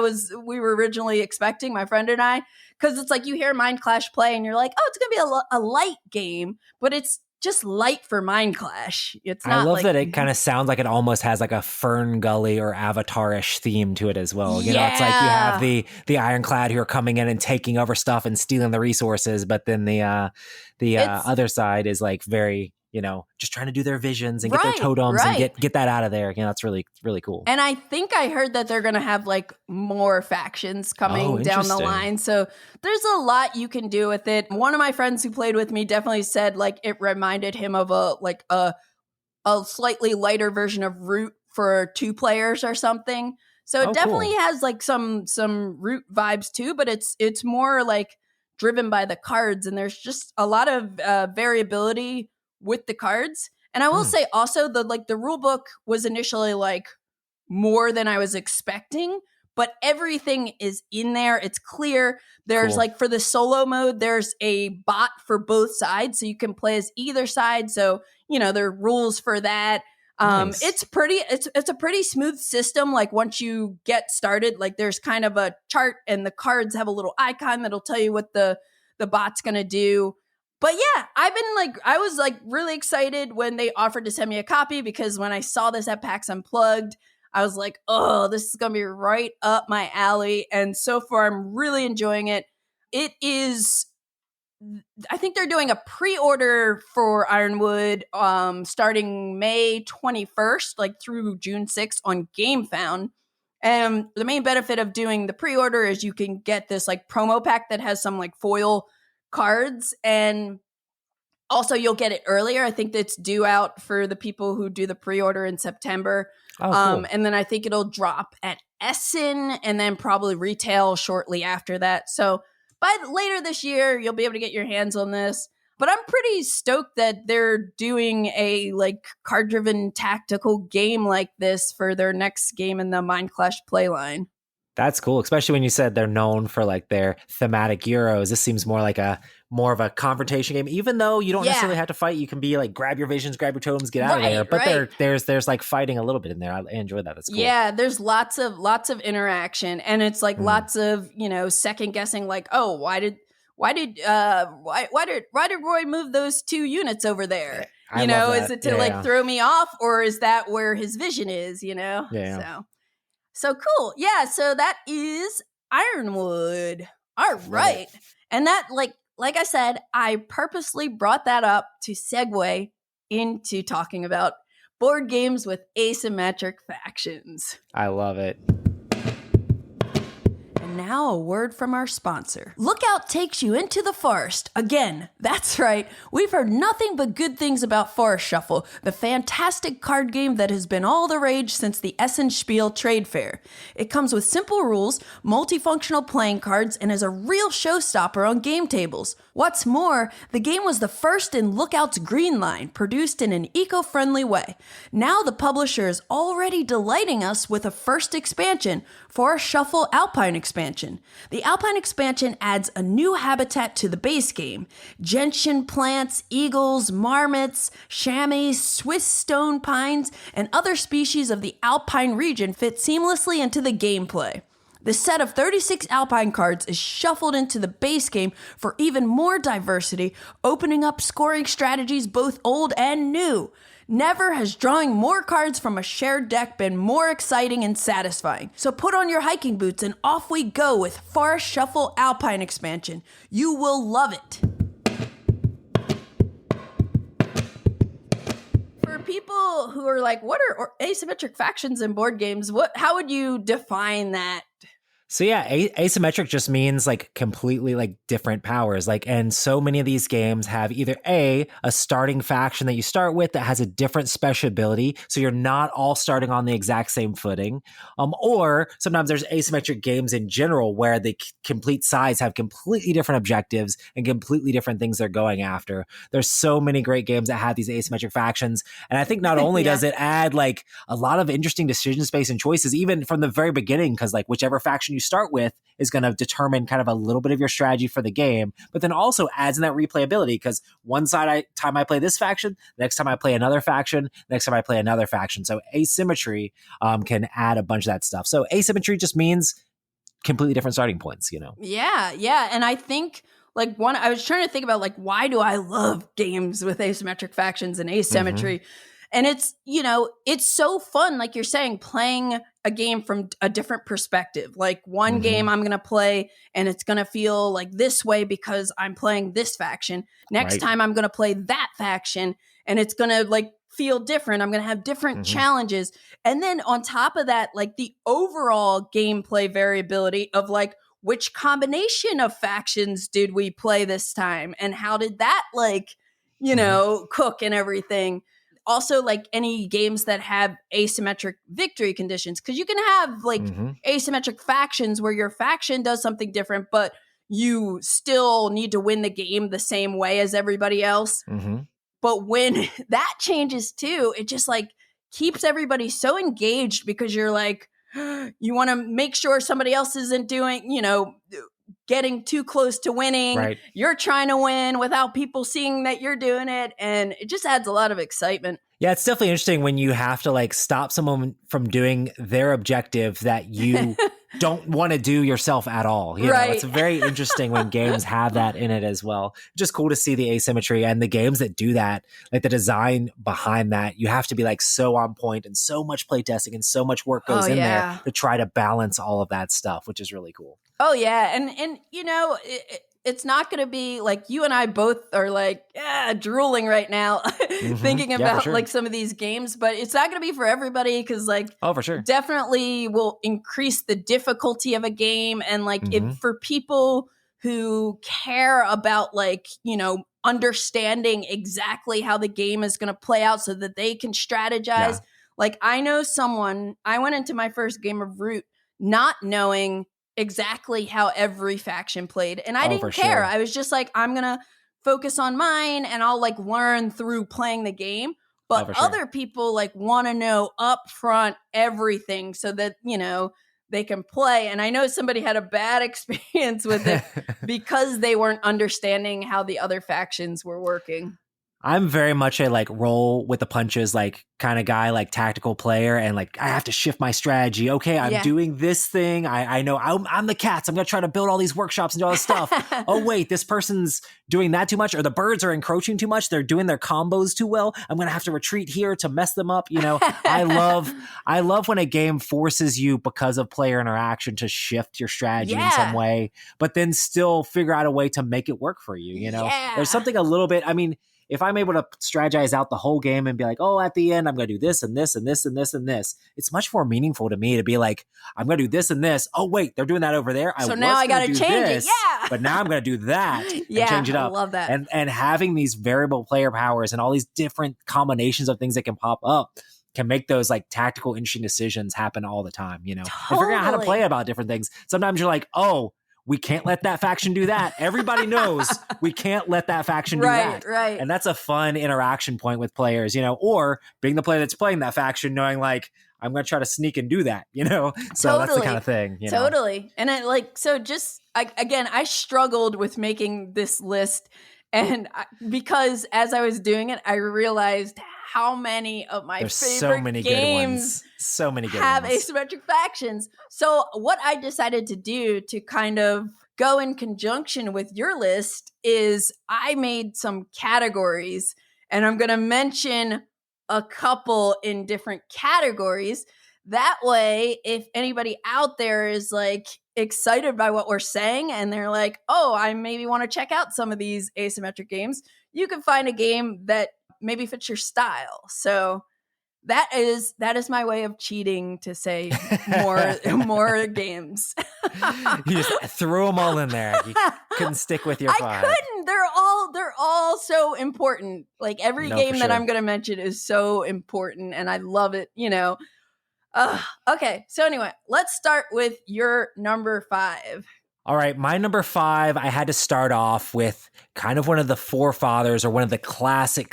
we were originally expecting, my friend and I, because it's like you hear Mind Clash play and you're like, oh, it's gonna be a light game, but it's just light for Mind Clash. It's not. I love like, that it kind of sounds like it almost has like a Fern Gully or Avatar-ish theme to it as well. You know, it's like you have the Ironclad who are coming in and taking over stuff and stealing the resources, but then the other side is like very, you know, just trying to do their visions and get their totems and get that out of there. You know, that's really, really cool. And I think I heard that they're going to have like more factions coming down the line. So there's a lot you can do with it. One of my friends who played with me definitely said like it reminded him of a slightly lighter version of Root for 2 players or something. So it definitely has like some Root vibes too, but it's more like driven by the cards, and there's just a lot of variability with the cards. And I will say also the rule book was initially like more than I was expecting, but everything is in there. It's clear. There's like for the solo mode, there's a bot for both sides. So you can play as either side. So, you know, there are rules for that. Nice. It's a pretty smooth system. Like once you get started, like there's kind of a chart and the cards have a little icon that'll tell you what the bot's going to do. But yeah, I was like really excited when they offered to send me a copy, because when I saw this at PAX Unplugged, I was like, oh, this is going to be right up my alley. And so far, I'm really enjoying it. It is, I think they're doing a pre-order for Ironwood starting May 21st, like through June 6th on Gamefound. And the main benefit of doing the pre-order is you can get this like promo pack that has some like foil cards, and also you'll get it earlier. I think that's due out for the people who do the pre-order in September. Cool. And then I think it'll drop at Essen and then probably retail shortly after that. So by later this year, you'll be able to get your hands on this. But I'm pretty stoked that they're doing a like card-driven tactical game like this for their next game in the Mind Clash playline. That's cool, especially when you said they're known for like their thematic Euros. This seems more like more of a confrontation game, even though you don't necessarily have to fight. You can be like, grab your visions, grab your totems, get out of there. But there's like fighting a little bit in there. I enjoy that. That's cool. Yeah, there's lots of interaction, and it's like lots of, you know, second guessing. Like, oh, why did Roy move those 2 units over there? You know, is it to like throw me off, or is that where his vision is? You know, So cool. Yeah, so that is Ironwood. All right. And that, like I said, I purposely brought that up to segue into talking about board games with asymmetric factions. I love it. And now a word from our sponsor. Lookout takes you into the forest. Again, that's right. We've heard nothing but good things about Forest Shuffle, the fantastic card game that has been all the rage since the Essenspiel trade fair. It comes with simple rules, multifunctional playing cards, and is a real showstopper on game tables. What's more, the game was the first in Lookout's Green Line, produced in an eco-friendly way. Now the publisher is already delighting us with a first expansion, Forest Shuffle Alpine expansion. The Alpine expansion adds a new habitat to the base game. Gentian plants, eagles, marmots, chamois, Swiss stone pines, and other species of the Alpine region fit seamlessly into the gameplay. The set of 36 Alpine cards is shuffled into the base game for even more diversity, opening up scoring strategies both old and new. Never has drawing more cards from a shared deck been more exciting and satisfying. So put on your hiking boots and off we go with Forest Shuffle Alpine expansion. You will love it. For people who are like, what are asymmetric factions in board games? How would you define that? So yeah, asymmetric just means like completely like different powers. And so many of these games have either a starting faction that you start with that has a different special ability, so you're not all starting on the exact same footing, or sometimes there's asymmetric games in general where the complete sides have completely different objectives and completely different things they're going after. There's so many great games that have these asymmetric factions, and I think not only does it add like a lot of interesting decision space and choices even from the very beginning, because like whichever faction you start with is going to determine kind of a little bit of your strategy for the game, but then also adds in that replayability, because time I play this faction, next time I play another faction, next time I play another faction. So asymmetry can add a bunch of that stuff. So asymmetry just means completely different starting points, you know? Yeah. And I think I was trying to think about why do I love games with asymmetric factions and asymmetry? And it's, it's so fun, like you're saying, playing a game from a different perspective. Like one game I'm going to play and it's going to feel like this way because I'm playing this faction. Next time I'm going to play that faction and it's going to feel different. I'm going to have different challenges. And then on top of that, the overall gameplay variability of which combination of factions did we play this time? And how did that cook and everything? Also, any games that have asymmetric victory conditions, because you can have asymmetric factions where your faction does something different, but you still need to win the game the same way as everybody else. But when that changes too, it just keeps everybody so engaged because you're you want to make sure somebody else isn't doing, getting too close to winning. Right. You're trying to win without people seeing that you're doing it. And it just adds a lot of excitement. Yeah, it's definitely interesting when you have to stop someone from doing their objective that you don't want to do yourself at all. You know, it's very interesting when games have that in it as well. Just cool to see the asymmetry and the games that do that, the design behind that. You have to be so on point, and so much playtesting and so much work goes in there to try to balance all of that stuff, which is really cool. Oh yeah, and it's not going to be you and I both are drooling right now thinking about some of these games, but it's not going to be for everybody because for sure, definitely will increase the difficulty of a game. And if for people who care about understanding exactly how the game is going to play out so that they can strategize. I know I went into my first game of Root not knowing exactly how every faction played. And I didn't care. I was just I'm going to focus on mine and I'll learn through playing the game. But other people want to know up front everything so that, they can play. And I know somebody had a bad experience with it because they weren't understanding how the other factions were working. I'm very much a like roll with the punches like kind of guy, like tactical player, and like I have to shift my strategy. Okay, I'm doing this thing. I know I'm the cats. I'm gonna try to build all these workshops and do all this stuff. Oh wait, this person's doing that too much, or the birds are encroaching too much. They're doing their combos too well. I'm gonna have to retreat here to mess them up. You know, I love when a game forces you because of player interaction to shift your strategy in some way, but then still figure out a way to make it work for you. You know, there's something a little bit. I mean, if I'm able to strategize out the whole game and be like, oh, at the end, I'm going to do this and this and this and this and this, it's much more meaningful to me to be like, I'm going to do this and this. Oh, wait, they're doing that over there. So now I got to change it. Yeah. But now I'm going to do that and change it up. I love that. And having these variable player powers and all these different combinations of things that can pop up can make those like tactical, interesting decisions happen all the time, you know, and figure out how to play about different things. Sometimes you're like, oh, we can't let that faction do that. Everybody knows we can't let that faction do that. Right. And that's a fun interaction point with players, you know, or being the player that's playing that faction, knowing like, I'm going to try to sneak and do that, you know? So that's the kind of thing. You know? And it like, so just, I struggled with making this list. And because as I was doing it, I realized how many of my favorite games have asymmetric factions. So what I decided to do to kind of go in conjunction with your list is I made some categories, and I'm going to mention a couple in different categories. That way, if anybody out there is like excited by what we're saying and they're like, oh, I maybe want to check out some of these asymmetric games, you can find a game that maybe fits your style. So that is my way of cheating to say more games. You just threw them all in there. You couldn't stick with your five. I couldn't. They're all so important. Like every game that I'm going to mention is so important, and I love it. You know. Okay. So anyway, let's start with your number 5. All right, my number 5, I had to start off with kind of one of the forefathers or one of the classic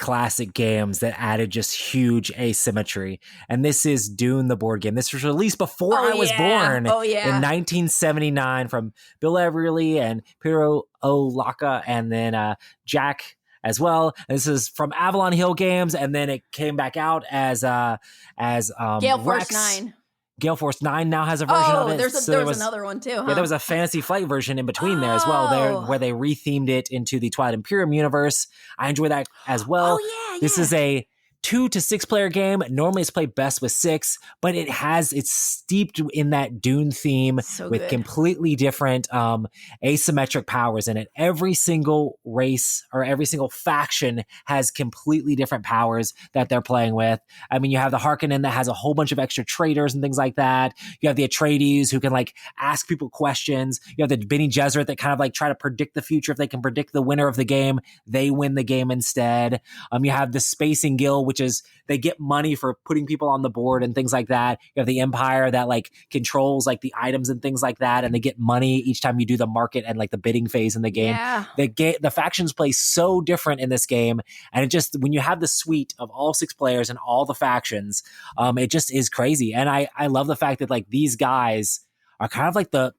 games that added just huge asymmetry. And this is Dune, the board game. This was released before I was born in 1979 from Bill Everly and Piero Olaka and then Jack as well. And this is from Avalon Hill Games, and then it came back out as Gale Force 9. Gale Force 9 now has a version of it. There was another one too, huh? Yeah, there was a Fantasy Flight version in between there as well, where they rethemed it into the Twilight Imperium universe. I enjoy that as well. Oh, yeah. This is a 2 to 6 player game. Normally it's played best with 6, but it's steeped in that Dune theme with completely different asymmetric powers in it. Every single race or every single faction has completely different powers that they're playing with. I mean, you have the Harkonnen that has a whole bunch of extra traders and things like that. You have the Atreides who can like ask people questions. You have the Bene Gesserit that kind of like try to predict the future. If they can predict the winner of the game, they win the game instead. You have the Spacing Guild, which is they get money for putting people on the board and things like that. You have the Empire that like controls like the items and things like that, and they get money each time you do the market and like the bidding phase in the game. Yeah. The factions play so different in this game, and it just, when you have the suite of all 6 players and all the factions, it just is crazy. And I love the fact that like these guys are kind of like the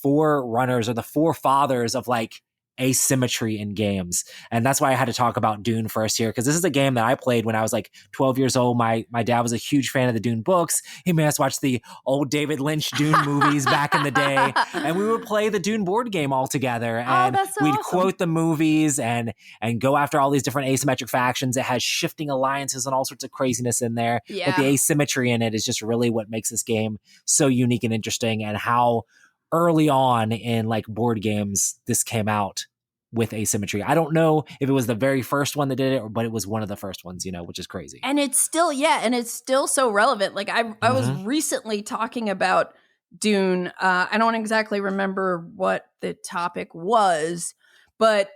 forerunners or the forefathers of like asymmetry in games. And that's why I had to talk about Dune first here, because this is a game that I played when I was like 12 years old. My dad was a huge fan of the Dune books. He made us watch the old David Lynch Dune movies back in the day, and we would play the Dune board game all together, and we'd quote the movies and go after all these different asymmetric factions. It has shifting alliances and all sorts of craziness in there. But the asymmetry in it is just really what makes this game so unique and interesting, and how early on in like board games this came out with asymmetry. I don't know if it was the very first one that did it, but it was one of the first ones, you know, which is crazy. And it's still so relevant. Like I was recently talking about Dune. I don't exactly remember what the topic was, but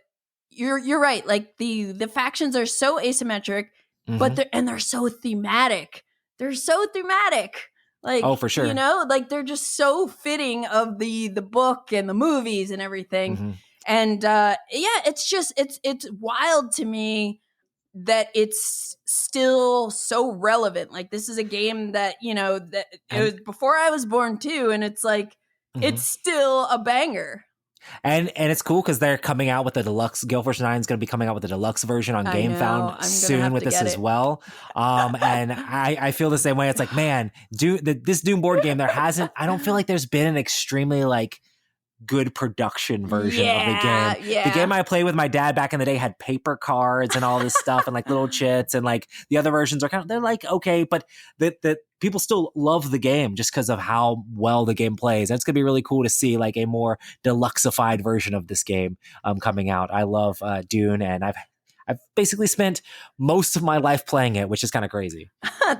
you're right. Like the factions are so asymmetric, but they're so thematic. They're so thematic. Like, oh, for sure. You know, like they're just so fitting of the book and the movies and everything. And it's wild to me that it's still so relevant. Like this is a game that, you know, that it was before I was born too, and it's like it's still a banger. And it's cool because they're coming out with the deluxe. Gale Force 9 is going to be coming out with the deluxe version on Gamefound soon with this as well. And I feel the same way. It's like, man, this Dune board game, I don't feel like there's been an extremely like good production version of the game. Yeah. The game I played with my dad back in the day had paper cards and all this stuff and like little chits, and like the other versions are they're like okay, but the people still love the game just because of how well the game plays. And it's gonna be really cool to see like a more deluxeified version of this game coming out. I love Dune, and I've basically spent most of my life playing it, which is kind of crazy.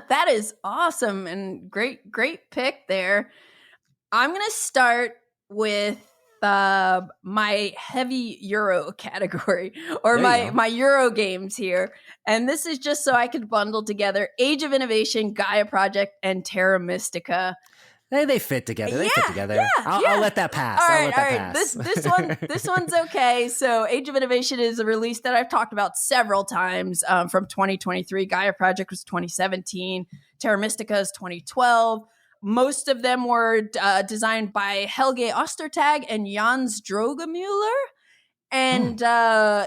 That is awesome and great pick there. I'm gonna start with my heavy Euro category, or my Euro games here. And this is just so I could bundle together Age of Innovation, Gaia Project, and Terra Mystica. They fit together. They fit together. I'll let that pass. All right. This one's okay. So Age of Innovation is a release that I've talked about several times from 2023. Gaia Project was 2017. Terra Mystica is 2012. Most of them were designed by Helge Ostertag and Jans Drogemuller. And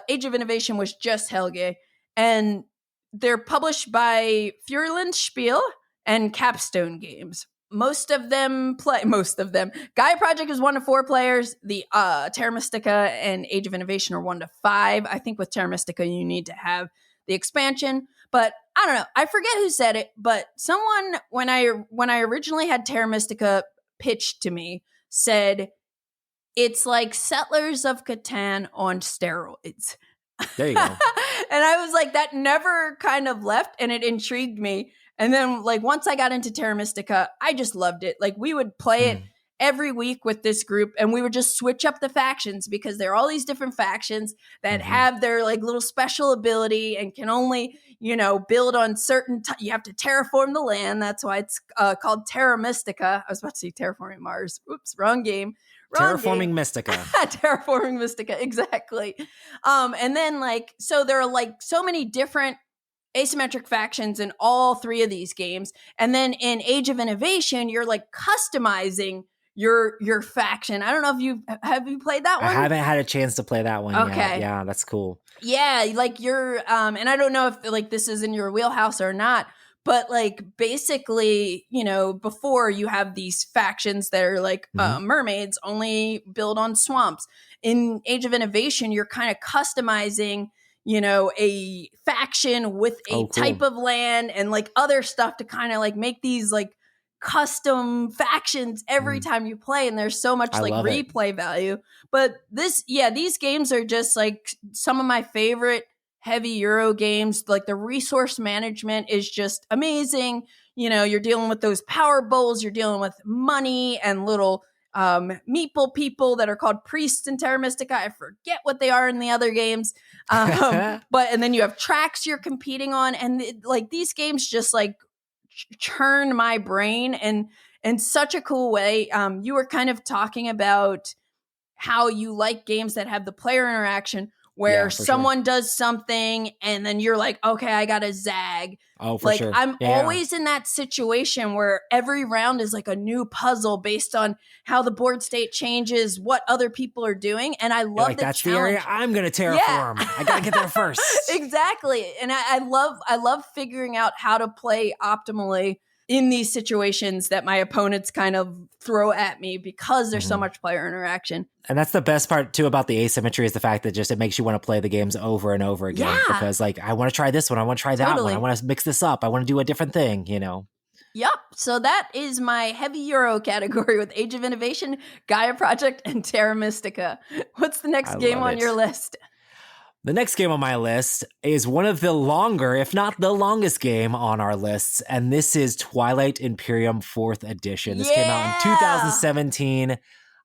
Age of Innovation was just Helge. And they're published by Furland Spiel and Capstone Games. Most of them. Gaia Project is 1 to 4 players. The Terra Mystica and Age of Innovation are 1 to 5. I think with Terra Mystica, you need to have the expansion. But I don't know. I forget who said it, but someone, when I originally had Terra Mystica pitched to me, said it's like Settlers of Catan on steroids. There you go. And I was like, that never kind of left, and it intrigued me. And then like once I got into Terra Mystica, I just loved it. Like we would play it every week with this group, and we would just switch up the factions because there are all these different factions that have their like little special ability and can only, build on certain you have to terraform the land. That's why it's called Terra Mystica. I was about to say Terraforming Mars. Oops, wrong game. Terraforming Mystica. Terraforming Mystica, exactly. And then so there are like so many different asymmetric factions in all 3 of these games. And then in Age of Innovation, you're like customizing your faction. I don't know if have you played that one? I haven't had a chance to play that one yet. Yeah, that's cool. Yeah, like you're and I don't know if like this is in your wheelhouse or not, but like basically, before you have these factions that are like mermaids only build on swamps. In Age of Innovation, you're kind of customizing a faction with a type of land and like other stuff to kind of like make these like custom factions every time you play, and there's so much like replay value. But these games are just like some of my favorite heavy Euro games. Like the resource management is just amazing. You're dealing with those power bowls, you're dealing with money and little meeple people that are called priests in Terra Mystica. I forget what they are in the other games. And then you have tracks you're competing on, and like these games just like churn my brain and in such a cool way. You were kind of talking about how you like games that have the player interaction where someone does something and then you're like, okay, I gotta zag. Oh, for sure. I'm always in that situation where every round is like a new puzzle based on how the board state changes, what other people are doing. And I love the that's challenge. The area I'm going to terraform. I got to get there first. Exactly. And I love figuring out how to play optimally in these situations that my opponents kind of throw at me because there's so much player interaction. And that's the best part too about the asymmetry, is the fact that just it makes you want to play the games over and over again, because like I want to try this one, I want to try that one, I want to mix this up, I want to do a different thing, Yep. So that is my heavy Euro category with Age of Innovation, Gaia Project, and Terra Mystica. What's the next game on your list? The next game on my list is one of the longer, if not the longest game on our lists, and this is Twilight Imperium 4th Edition. This came out in 2017.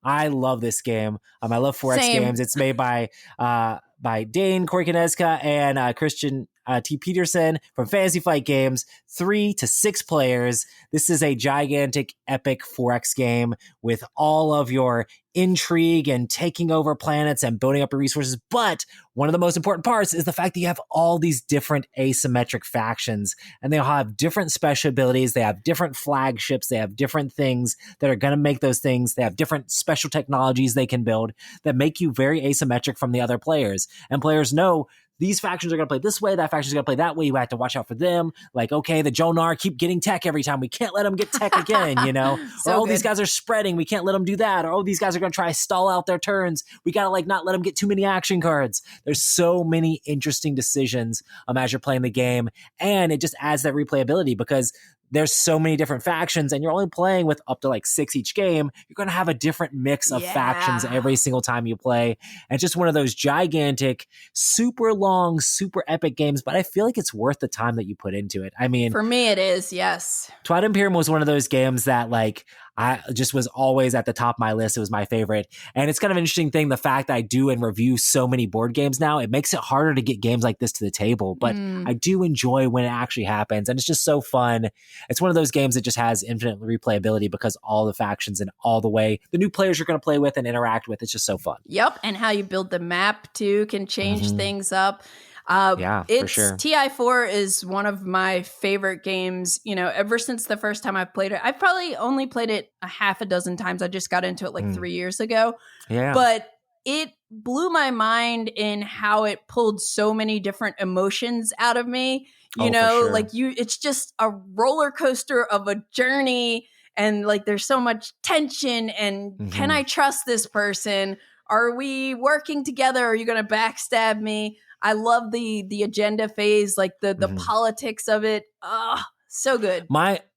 I love this game. I love 4X games. It's made by Dane Korkineska and Christian T. Peterson from Fantasy Flight Games. 3 to 6 players. This is a gigantic, epic 4X game with all of your intrigue and taking over planets and building up your resources. But one of the most important parts is the fact that you have all these different asymmetric factions, and they all have different special abilities. They have different flagships. They have different things that are going to make those things. They have different special technologies they can build that make you very asymmetric from the other players. And players know these factions are going to play this way, that faction's going to play that way. You have to watch out for them. Like, okay, the Jonar keep getting tech every time. We can't let them get tech again, you know? So or, oh, good. these guys are spreading. We can't let them do that. Or, oh, these guys are going to try to stall out their turns. We got to, like, not let them get too many action cards. There's so many interesting decisions as you're playing the game. And it just adds that replayability because there's so many different factions and you're only playing with up to like 6 each game. You're going to have a different mix of factions every single time you play. And it's just one of those gigantic, super long, super epic games, but I feel like it's worth the time that you put into it. I mean, for me, it is, yes. Twilight Imperium was one of those games that like I just was always at the top of my list. It was my favorite. And it's kind of an interesting thing, the fact that I do and review so many board games now, it makes it harder to get games like this to the table. But I do enjoy when it actually happens. And it's just so fun. It's one of those games that just has infinite replayability because all the factions and all the way the new players you're going to play with and interact with, it's just so fun. Yep. And how you build the map too can change things up. Yeah, for sure. TI4 is one of my favorite games, you know, ever since the first time I've played it. I've probably only played it a half a dozen times. I just got into it like 3 years ago. Yeah. But it blew my mind in how it pulled so many different emotions out of me. You know, sure. it's just a roller coaster of a journey. And like, there's so much tension. And can I trust this person? Are we working together? Are you going to backstab me? I love the agenda phase, like the politics of it. Oh, so good.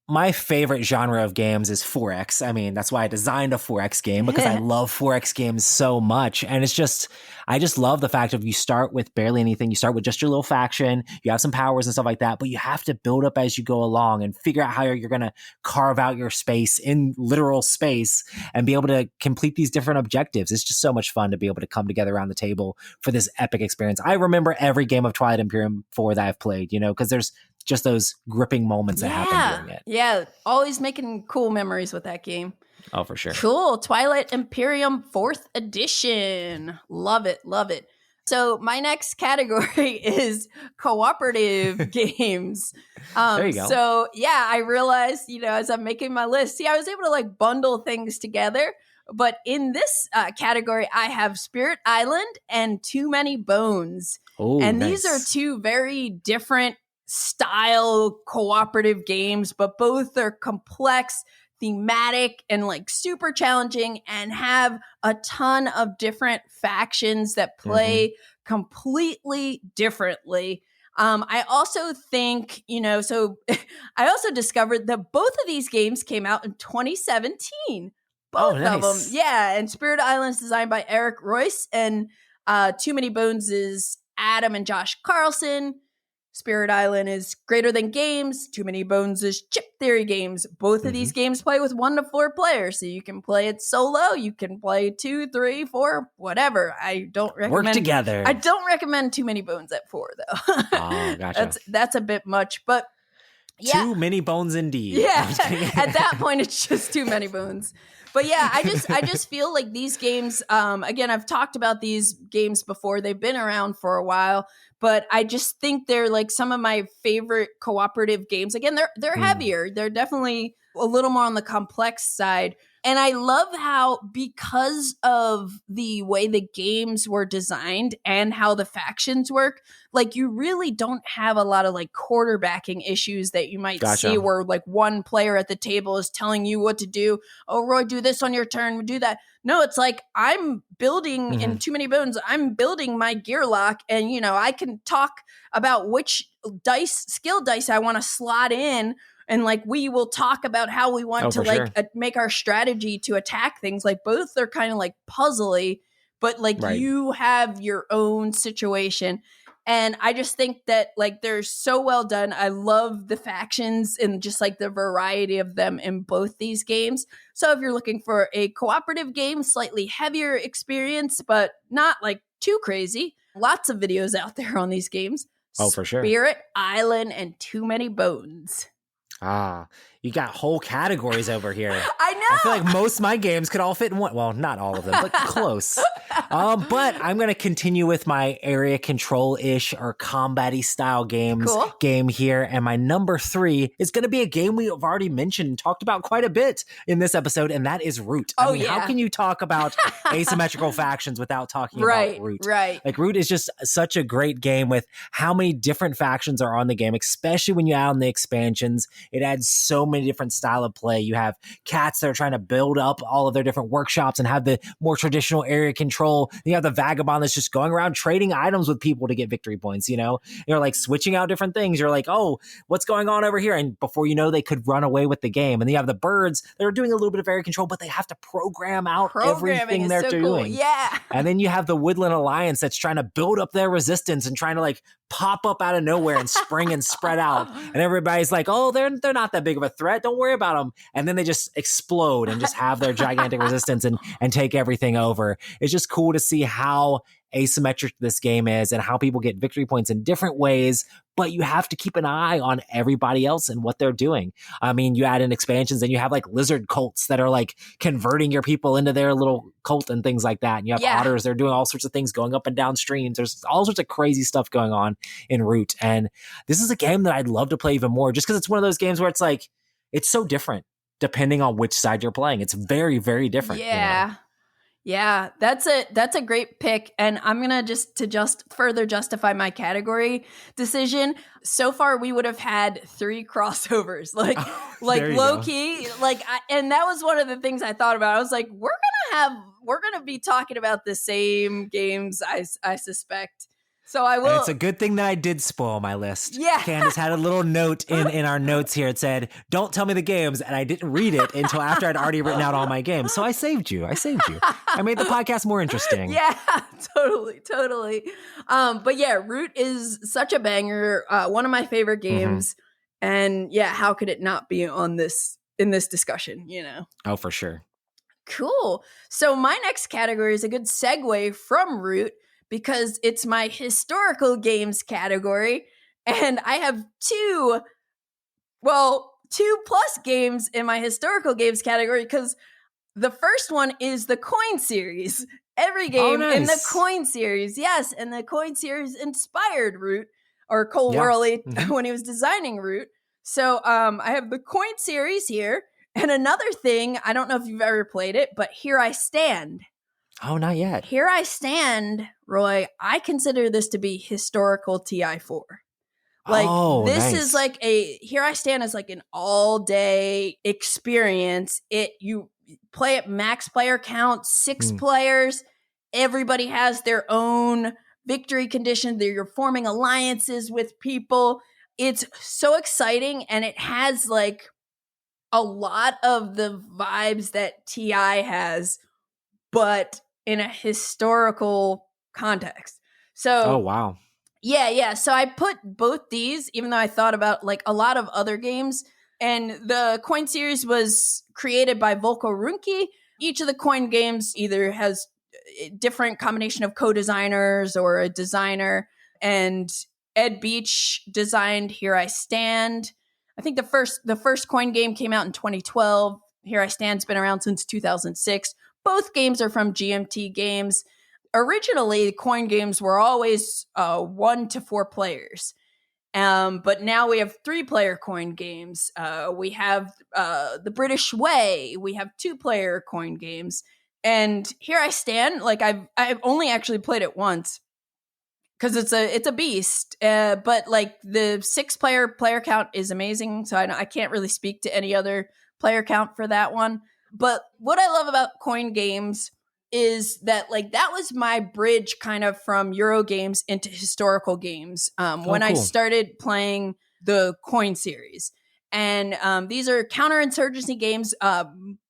My favorite genre of games is 4X. I mean, that's why I designed a 4X game because I love 4X games so much. And it's just, I just love the fact of you start with barely anything. You start with just your little faction. You have some powers and stuff like that, but you have to build up as you go along and figure out how you're going to carve out your space in literal space and be able to complete these different objectives. It's just so much fun to be able to come together around the table for this epic experience. I remember every game of Twilight Imperium 4 that I've played, you know, because there's just those gripping moments that happen during it. Yeah, always making cool memories with that game. Oh, for sure. Cool. Twilight Imperium 4th edition. Love it, love it. So my next category is cooperative games. There you go. So yeah, I realized, you know, as I'm making my list, I was able to like bundle things together. But in this category, I have Spirit Island and Too Many Bones. Oh, and nice. These are two very different style cooperative games, but both are complex, thematic, and like super challenging and have a ton of different factions that play completely differently. I also think, you know, so I also discovered that both of these games came out in 2017. Both of them. Yeah. And Spirit Island is designed by Eric Royce, and Too Many Bones is Adam and Josh Carlson. Spirit Island is Greater Than Games. Too Many Bones is Chip Theory Games. Both of these games play with 1 to 4 players. So you can play it solo. You can play 2, 3, 4, whatever. I don't recommend. Work together. I don't recommend Too Many Bones at 4, though. Oh, gotcha. That's a bit much, but yeah. Too many bones indeed. Yeah. At that point, it's just too many bones. But yeah, I just feel like these games, again, I've talked about these games before. They've been around for a while, but I just think they're like some of my favorite cooperative games. Again, they're heavier. They're definitely a little more on the complex side. And I love how, because of the way the games were designed and how the factions work, like you really don't have a lot of like quarterbacking issues that you might see where like one player at the table is telling you what to do. Oh, Roy, do this on your turn, do that. No, it's like I'm building in Too Many Bones. I'm building my gear lock, and you know, I can talk about which skill dice I want to slot in. And like, we will talk about how we want to like make our strategy to attack things. Like both are kind of like puzzly, but like you have your own situation. And I just think that like they're so well done. I love the factions and just like the variety of them in both these games. So if you're looking for a cooperative game, slightly heavier experience, but not like too crazy, lots of videos out there on these games. Oh, for sure. Spirit Island and Too Many Bones. Ah, You got whole categories over here. I know. I feel like most of my games could all fit in one. Well, not all of them, but close. But I'm going to continue with my area control-ish or combat-y style game here. And my number 3 is going to be a game we have already mentioned and talked about quite a bit in this episode, and that is Root. How can you talk about asymmetrical factions without talking about Root? Right. Like, Root is just such a great game with how many different factions are on the game, especially when you add on the expansions. It adds so many different style of play. You have cats that are trying to build up all of their different workshops and have the more traditional area control. You have the vagabond that's just going around trading items with people to get victory points, You're like switching out different things. You're like, oh, what's going on over here? And before you know, they could run away with the game. And then you have the birds that are doing a little bit of area control, but they have to program out everything they're doing. Cool. Yeah. And then you have the Woodland Alliance that's trying to build up their resistance and trying to like pop up out of nowhere and spring and spread out. And everybody's like, oh, they're not that big of a threat. Don't worry about them. And then they just explode and just have their gigantic resistance and take everything over. It's just cool to see how asymmetric this game is and how people get victory points in different ways, but you have to keep an eye on everybody else and what they're doing. I mean, you add in expansions and you have like lizard cults that are like converting your people into their little cult and things like that. And you have otters, they're doing all sorts of things going up and down streams. There's all sorts of crazy stuff going on in Root. And this is a game that I'd love to play even more just because it's one of those games where it's like, it's so different depending on which side you're playing. It's very, very different. Yeah. Yeah, that's a great pick. And I'm going to just further justify my category decision. So far, we would have had 3 crossovers, like low key. And that was one of the things I thought about. I was like, we're going to be talking about the same games, I suspect. So I will. And it's a good thing that I did spoil my list. Yeah. Candace had a little note in our notes here. It said, don't tell me the games. And I didn't read it until after I'd already written out all my games. So I saved you. I made the podcast more interesting. Yeah, totally. But yeah, Root is such a banger. One of my favorite games. Mm-hmm. And yeah, how could it not be in this discussion, Oh, for sure. Cool. So my next category is a good segue from Root, because it's my historical games category. And I have 2 plus games in my historical games category, because the first one is the Coin series. Every game in the Coin series. Yes, and the Coin series inspired Root, or Cole Worley when he was designing Root. So I have the Coin series here. And another thing, I don't know if you've ever played it, but Here I Stand. Oh, not yet. Here I Stand, Roy, I consider this to be historical TI4. This is like Here I Stand is like an all-day experience. You play at max player count, 6 players. Everybody has their own victory condition. You're forming alliances with people. It's so exciting, and it has like a lot of the vibes that TI has, but in a historical context. So, oh, wow. Yeah. So I put both these, even though I thought about like a lot of other games. And the Coin series was created by Volko Ruhnke. Each of the Coin games either has a different combination of co-designers or a designer. And Ed Beach designed Here I Stand. I think the first Coin game came out in 2012. Here I Stand's been around since 2006. Both games are from GMT Games. Originally, Coin games were always 1 to 4 players. But now we have 3-player Coin games. We have The British Way. We have 2-player Coin games. And Here I Stand, like I've only actually played it once, because it's a beast. But like the 6-player count is amazing. So I can't really speak to any other player count for that one. But what I love about Coin games is that like that was my bridge kind of from Euro games into historical games when I started playing the Coin series. And these are counterinsurgency games.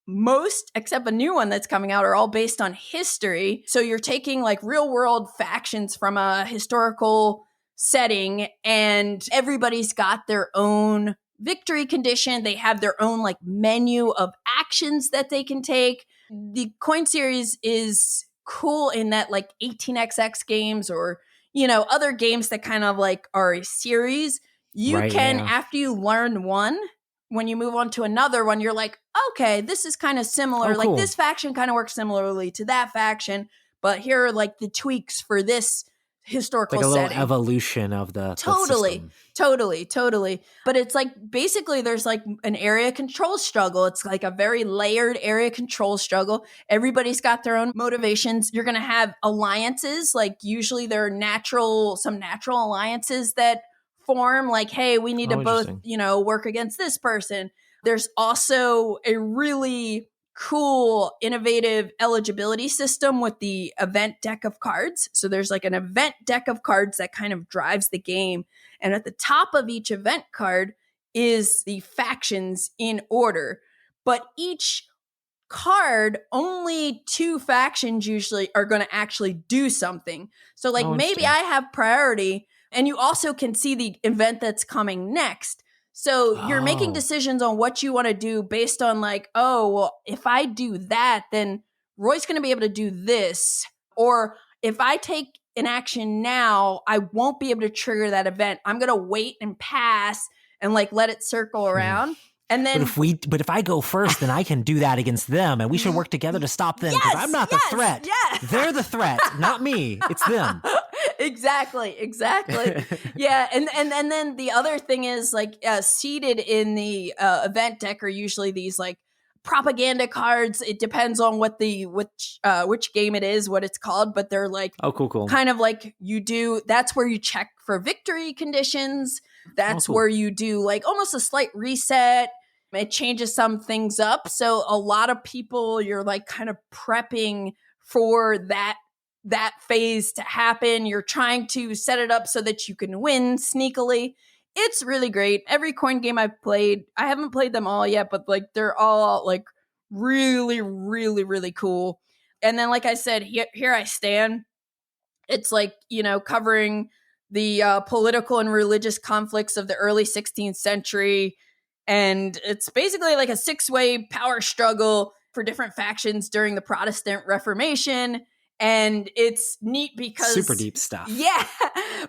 Most, except a new one that's coming out, are all based on history. So you're taking like real world factions from a historical setting, and everybody's got their own victory condition. They have their own like menu of actions that they can take. The Coin series is cool in that like 18xx games, or other games that kind of like are a series, you can after you learn one, when you move on to another one, you're like, okay, this is kind of similar. Oh, cool. Like this faction kind of works similarly to that faction, but here are like the tweaks for this historical like a setting. little evolution of the Totally. But it's like basically there's like an area control struggle. It's like a very layered area control struggle. Everybody's got their own motivations. You're going to have alliances. Like usually there are some natural alliances that form, like, hey, we need to both, work against this person. There's also a really cool, innovative eligibility system with the event deck of cards. So there's like an event deck of cards that kind of drives the game. And at the top of each event card is the factions in order. But each card, only 2 factions usually are going to actually do something. So like maybe I have priority, and you also can see the event that's coming next. So you're making decisions on what you want to do based on like, oh, well, if I do that, then Roy's going to be able to do this. Or if I take an action now, I won't be able to trigger that event. I'm going to wait and pass and like let it circle around. And then but if I go first, then I can do that against them, and we should work together to stop them because I'm not the threat. Yeah. They're the threat, not me. It's them. Exactly. Yeah. And then the other thing is like seated in the event deck are usually these like propaganda cards. It depends on which game it is, what it's called, but they're like, cool. Kind of like that's where you check for victory conditions. That's where you do like almost a slight reset. It changes some things up. So a lot of people, you're like kind of prepping for that phase to happen. You're trying to set it up so that you can win sneakily. It's really great. Every coin game I've played, I haven't played them all yet, but like they're all like really, really, really cool. And then, like I said, here I stand. It's like, covering the political and religious conflicts of the early 16th century. And it's basically like a 6-way power struggle for different factions during the Protestant Reformation. And it's neat because super deep stuff. Yeah.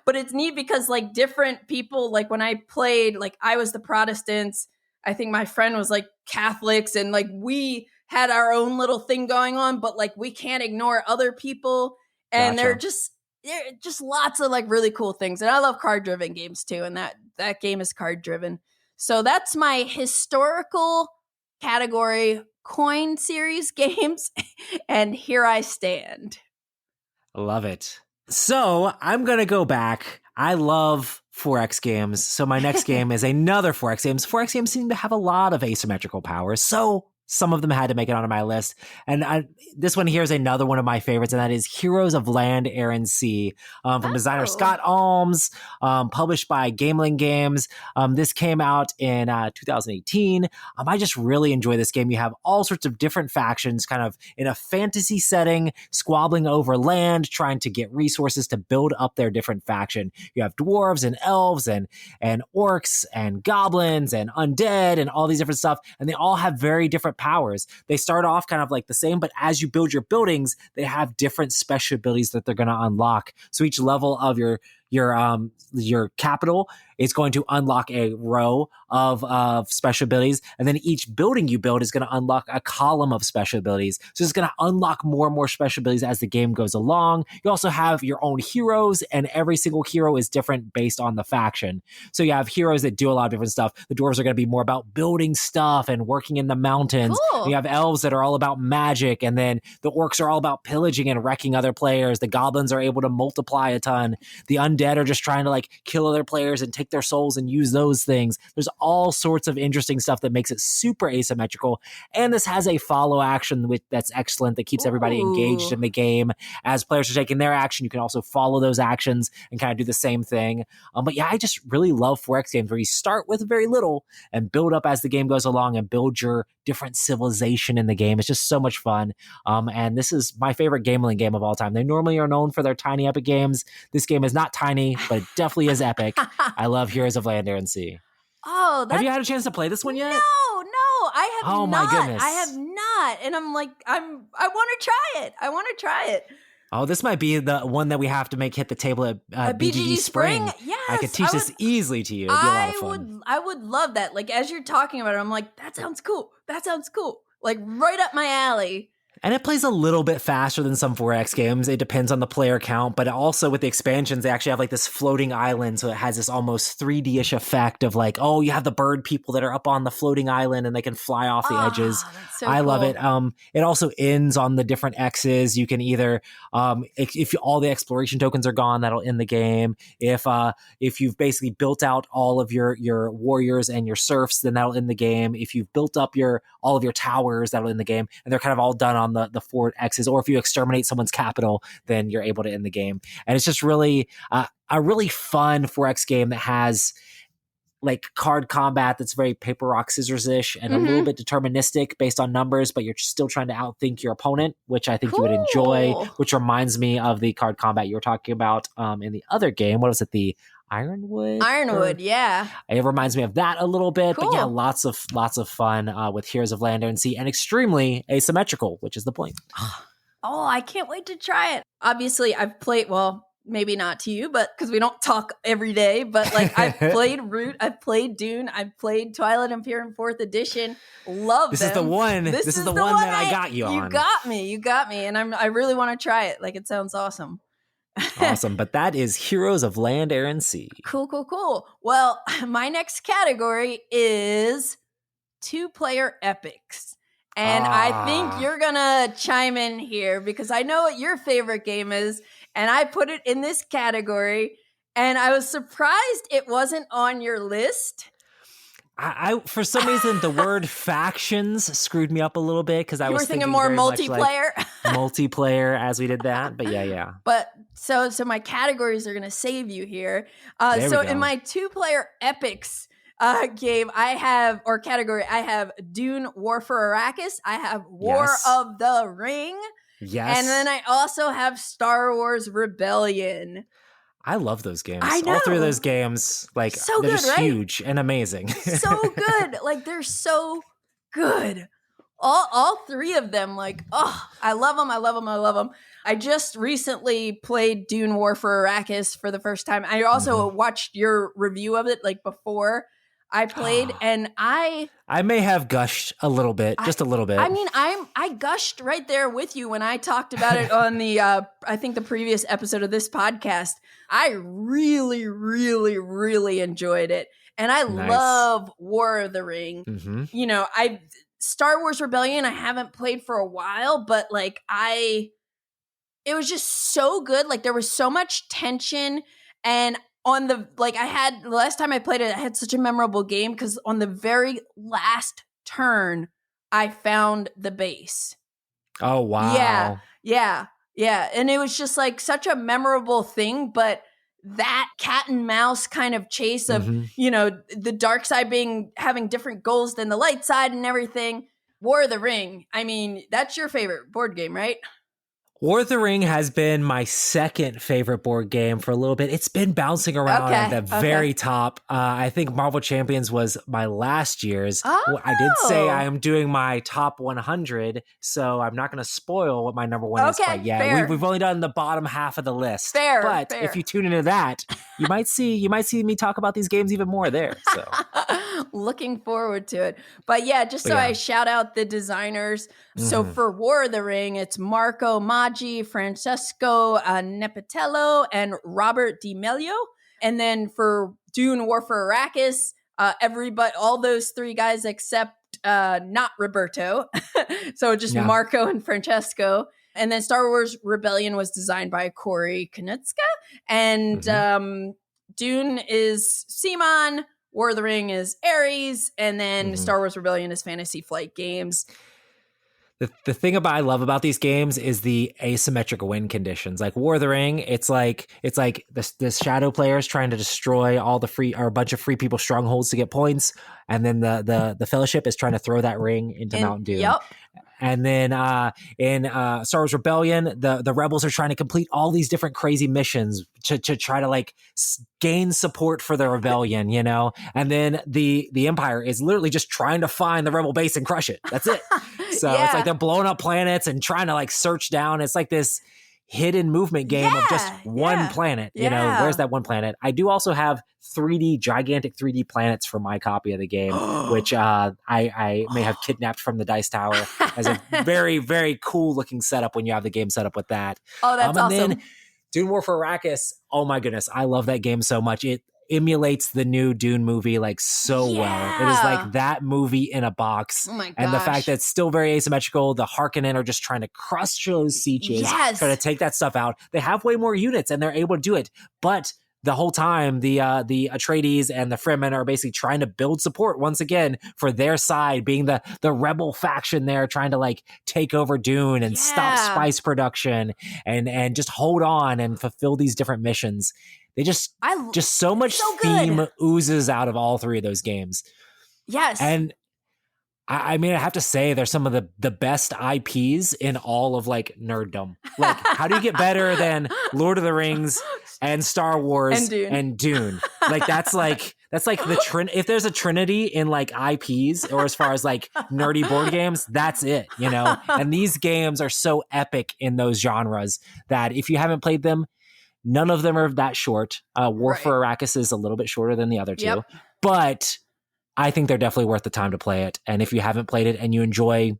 But it's neat because like different people, like when I played, like I was the Protestants, I think my friend was like Catholics, and like we had our own little thing going on, but like we can't ignore other people. And they're just lots of like really cool things. And I love card driven games too. And that game is card driven. So that's my historical category, coin series games. And here I stand. Love it. So I'm going to go back. I love 4X games. So my next game is another 4X games. 4X games seem to have a lot of asymmetrical powers. So some of them had to make it onto my list. And this one here is another one of my favorites, and that is Heroes of Land, Air, and Sea from designer Scott Alms, published by Gameling Games. This came out in 2018. I just really enjoy this game. You have all sorts of different factions kind of in a fantasy setting, squabbling over land, trying to get resources to build up their different faction. You have dwarves and elves and orcs and goblins and undead and all these different stuff, and they all have very different powers. They start off kind of like the same, but as you build your buildings, they have different special abilities that they're going to unlock. So each level of your capital is going to unlock a row of special abilities, and then each building you build is going to unlock a column of special abilities. So it's going to unlock more and more special abilities as the game goes along. You also have your own heroes, and every single hero is different based on the faction. So you have heroes that do a lot of different stuff. The dwarves are going to be more about building stuff and working in the mountains. Cool. You have elves that are all about magic, and then the orcs are all about pillaging and wrecking other players. The goblins are able to multiply a ton. The undead are just trying to like kill other players and take their souls and use those things. There's all sorts of interesting stuff that makes it super asymmetrical. And this has a follow action that's excellent, that keeps everybody engaged in the game. As players are taking their action, you can also follow those actions and kind of do the same thing. But yeah, I just really love 4X games where you start with very little and build up as the game goes along and build your different civilization in the game. It's just so much fun. And this is my favorite Gameling game of all time. They normally are known for their tiny epic games. This game is not tiny, but it definitely is epic. I love Heroes of Land, Air, and Sea. Oh, have you had a chance to play this one yet? No, I have not. My goodness. I have not. And I'm like, I want to try it. Oh, this might be the one that we have to make hit the table at BGD Spring. Yes, I could teach this easily to you. It'd be a lot of fun. I would love that. Like, as you're talking about it, I'm like, that sounds cool. That sounds cool. Like, right up my alley. And it plays a little bit faster than some 4X games. It depends on the player count, but also with the expansions, they actually have like this floating island. So it has this almost 3D-ish effect of like, oh, you have the bird people that are up on the floating island and they can fly off the edges. I love it. It also ends on the different X's. You can either, if all the exploration tokens are gone, that'll end the game. If you've basically built out all of your warriors and your serfs, then that'll end the game. If you've built up all of your towers, that'll end the game. And they're kind of all done on the 4 X's, or if you exterminate someone's capital, then you're able to end the game. And it's just really a really fun 4X game that has like card combat that's very paper, rock, scissors-ish and a little bit deterministic based on numbers, but you're still trying to outthink your opponent, which I think you would enjoy, which reminds me of the card combat you were talking about in the other game. What was it? The Ironwood, yeah. It reminds me of that a little bit, but yeah, lots of fun with Heroes of Land, Air, and Sea, and extremely asymmetrical, which is the point. Oh, I can't wait to try it. Obviously, I've played, well, maybe not to you, but because we don't talk every day, but like I've played Root, I've played Dune, I've played Twilight Imperium 4th Edition. Love this them. Is the one. This is the one that I got you on. You got me, and I really want to try it. Like, it sounds awesome. Awesome, but that is Heroes of Land, Air, and Sea. Cool. Well, my next category is 2-player epics. And I think you're going to chime in here because I know what your favorite game is, and I put it in this category, and I was surprised it wasn't on your list. I for some reason the word factions screwed me up a little bit because I was thinking more multiplayer, multiplayer as we did that. But yeah. But so my categories are gonna save you here. So in my 2-player epics game, I have Dune War for Arrakis. I have War of the Ring. Yes, and then I also have Star Wars Rebellion. I love those games. I know. All 3 of those games, like, so they're good, just huge and amazing. So good. Like, they're so good. All 3 of them, like, oh, I love them. I just recently played Dune War for Arrakis for the first time. I also watched your review of it, like, before I played, and I may have gushed a little bit, just a little bit. I mean, I gushed right there with you when I talked about it on the I think the previous episode of this podcast. I really, really, really enjoyed it, and I love War of the Ring. You know, Star Wars Rebellion I haven't played for a while, but like it was just so good. Like, there was so much tension, and on the, like, the last time I played it, I had such a memorable game because on the very last turn, I found the base. Oh, wow. Yeah. And it was just like such a memorable thing, but that cat and mouse kind of chase of, you know, the dark side having different goals than the light side and everything. War of the Ring. I mean, that's your favorite board game, right? War of the Ring has been my second favorite board game for a little bit. It's been bouncing around at the very top. I think Marvel Champions was my last year's. Oh. I did say I am doing my top 100, so I'm not going to spoil what my number one is quite yet. Fair. We've only done the bottom half of the list. Fair. If you tune into that, you might see me talk about these games even more there. So looking forward to it. But yeah, I shout out the designers. So for War of the Ring, it's Marco Maggi, Francesco Nepatello, and Robert D'Amelio. And then for Dune War for Arrakis, all those 3 guys except not Roberto. So just Marco and Francesco. And then Star Wars Rebellion was designed by Corey Knutska. And Dune is Simon, War of the Ring is Ares, and then Star Wars Rebellion is Fantasy Flight Games. The thing I love about these games is the asymmetric win conditions. Like War of the Ring, it's like the shadow players trying to destroy all the a bunch of free people strongholds to get points, and then the Fellowship is trying to throw that ring into Mount Doom. Yep. And then in Star Wars Rebellion, the rebels are trying to complete all these different crazy missions to try to like gain support for the rebellion, you know? And then the Empire is literally just trying to find the rebel base and crush it. That's it. So it's like they're blowing up planets and trying to like search down. It's like this, hidden movement game of just one Yeah. planet. You know, Yeah. where's that one planet? I do also have gigantic 3D planets for my copy of the game, which I may have kidnapped from the Dice Tower as a very, very cool looking setup when you have the game set up with that. Oh, that's awesome. And then Dune War for Arrakis, oh my goodness, I love that game so much. It emulates the new Dune movie like so well. It is like that movie in a box. Oh my gosh. And the fact that it's still very asymmetrical, the Harkonnen are just trying to crush those sieges, trying to take that stuff out. They have way more units and they're able to do it. But the whole time, the Atreides and the Fremen are basically trying to build support once again for their side, being the rebel faction there, trying to like take over Dune and stop spice production and just hold on and fulfill these different missions. They just so much theme oozes out of all three of those games. Yes. And I mean, I have to say, they're some of the best IPs in all of like nerddom. Like, how do you get better than Lord of the Rings and Star Wars and Dune? Like, that's like the if there's a trinity in like IPs or as far as like nerdy board games, that's it, you know? And these games are so epic in those genres that if you haven't played them, none of them are that short. War for Arrakis is a little bit shorter than the other two, but I think they're definitely worth the time to play it. And if you haven't played it and you enjoy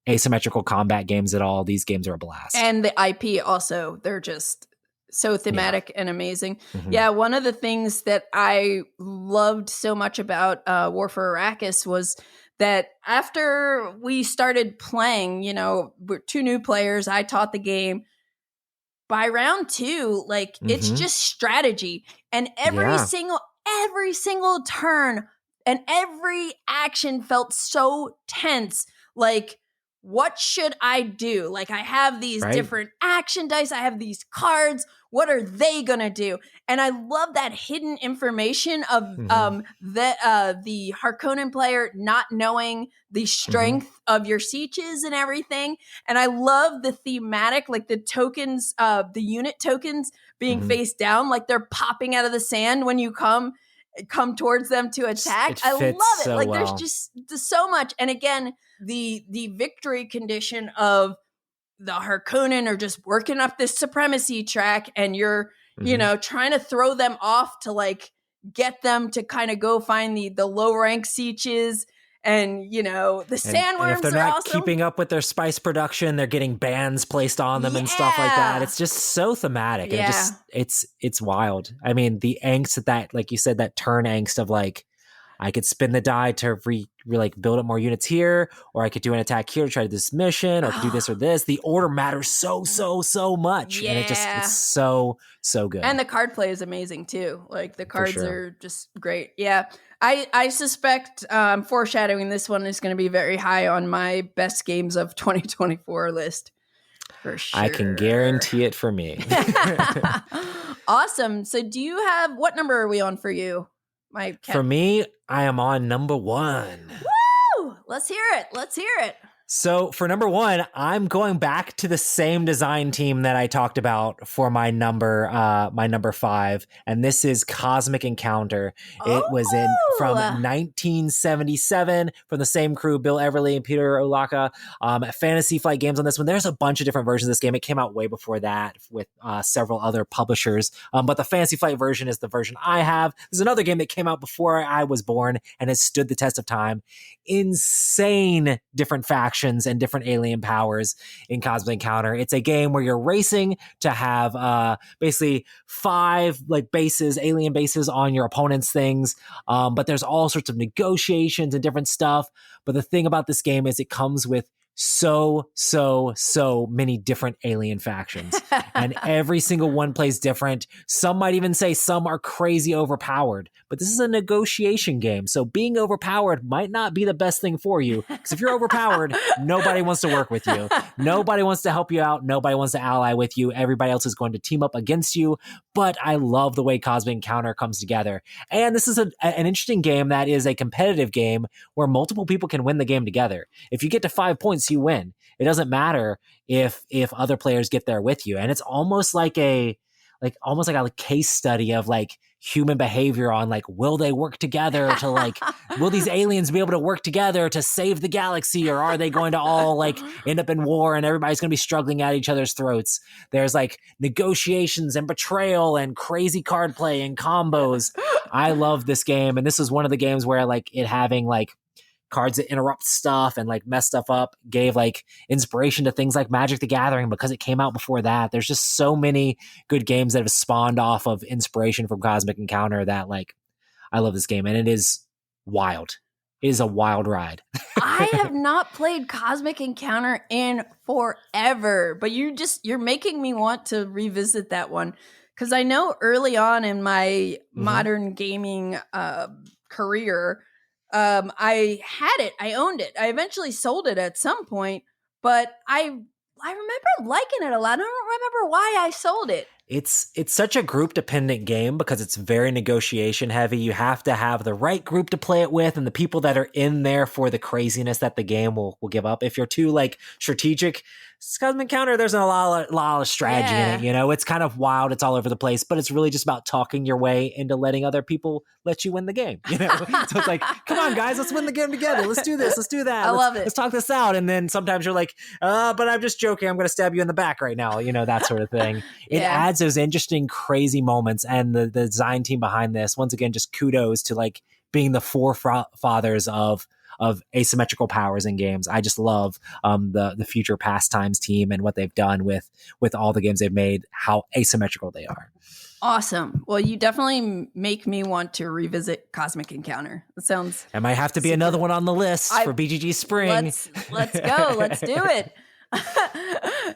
asymmetrical combat games at all, these games are a blast. And the IP also, they're just so thematic and amazing. Mm-hmm. Yeah, one of the things that I loved so much about War for Arrakis was that after we started playing, you know, we're two new players, I taught the game. By round 2, like it's just strategy, and every single turn and every action felt so tense. Like, what should I do? Like, I have these different action dice. I have these cards. What are they gonna do? And I love that hidden information of the Harkonnen player not knowing the strength of your sieges and everything. And I love the thematic, like the tokens, the unit tokens being face down, like they're popping out of the sand when you come towards them to attack. I love it. So like there's just so much. And again, the victory condition of the Harkonnen are just working up this supremacy track, and you're, you know, trying to throw them off to like get them to kind of go find the low rank sieges. And, you know, the sandworms and if they're not keeping up with their spice production, they're getting bans placed on them and stuff like that. It's just so thematic. Yeah. And it's wild. I mean, the angst that, like you said, that turn angst of like, I could spin the die to like build up more units here, or I could do an attack here to try this mission, or I could do this or this. The order matters so much. Yeah. And it's so good. And the card play is amazing too. Like the cards are just great. Yeah. I suspect foreshadowing this one is going to be very high on my best games of 2024 list. For sure. I can guarantee it for me. Awesome. So what number are we on for you? For me, I am on number 1. Woo! Let's hear it. So for number 1, I'm going back to the same design team that I talked about for my number 5, and this is Cosmic Encounter. It was from 1977 from the same crew, Bill Everly and Peter Olaka. Fantasy Flight Games on this one. There's a bunch of different versions of this game. It came out way before that with several other publishers, but the Fantasy Flight version is the version I have. There's another game that came out before I was born and has stood the test of time. Insane different factions and different alien powers in Cosmic Encounter. It's a game where you're racing to have basically 5 like bases, alien bases on your opponent's things, but there's all sorts of negotiations and different stuff. But the thing about this game is it comes with so many different alien factions, and every single one plays different. Some might even say some are crazy overpowered, but this is a negotiation game, so being overpowered might not be the best thing for you, because if you're overpowered, nobody wants to work with you, nobody wants to help you out, nobody wants to ally with you, everybody else is going to team up against you. But I love the way Cosmic Encounter comes together, and this is an interesting game that is a competitive game where multiple people can win the game together. If you get to 5 points, you win. It doesn't matter if other players get there with you. And it's almost like a case study of like human behavior on like, will they work together to like will these aliens be able to work together to save the galaxy, or are they going to all like end up in war and everybody's going to be struggling at each other's throats? There's like negotiations and betrayal and crazy card play and combos. I love this game, and this is one of the games where like it having like cards that interrupt stuff and like mess stuff up gave like inspiration to things like Magic the Gathering because it came out before that. There's just so many good games that have spawned off of inspiration from Cosmic Encounter that like I love this game, and it is wild. It is a wild ride. I have not played Cosmic Encounter in forever, but you're making me want to revisit that one, because I know early on in my modern gaming career, I had it. I owned it. I eventually sold it at some point, but I remember liking it a lot. I don't remember why I sold it. It's such a group dependent game because it's very negotiation heavy. You have to have the right group to play it with and the people that are in there for the craziness that the game will give up. If you're too like strategic, Cosmic Encounter, there's a lot of strategy in it. You know, it's kind of wild. It's all over the place, but it's really just about talking your way into letting other people let you win the game. You know, so it's like, come on, guys, let's win the game together. Let's do this. Let's do that. I love it. Let's talk this out. And then sometimes you're like, but I'm just joking. I'm going to stab you in the back right now. You know, that sort of thing. It adds those interesting, crazy moments. And the design team behind this, once again, just kudos to like being the forefathers of asymmetrical powers in games. I just love the Future Pastimes team and what they've done with all the games they've made, how asymmetrical they are. Awesome. Well, you definitely make me want to revisit Cosmic Encounter. That sounds... It might have to be another one on the list for BGG Spring. Let's go. Let's do it.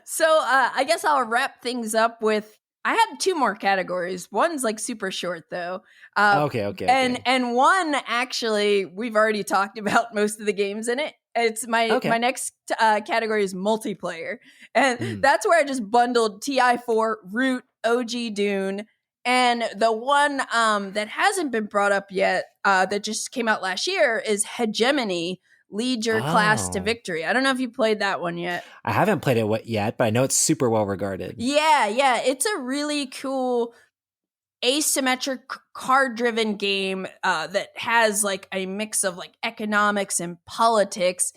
So I guess I'll wrap things up with, I had two more categories. One's like super short though. Okay. And one, actually, we've already talked about most of the games in it. It's my next category is multiplayer. And that's where I just bundled TI4, Root, OG Dune, and the one that hasn't been brought up yet that just came out last year is Hegemony, Lead Your Class to Victory. I don't know if you played that one yet. I haven't played it yet, but I know it's super well regarded. Yeah. It's a really cool asymmetric card-driven game that has like a mix of like economics and politics.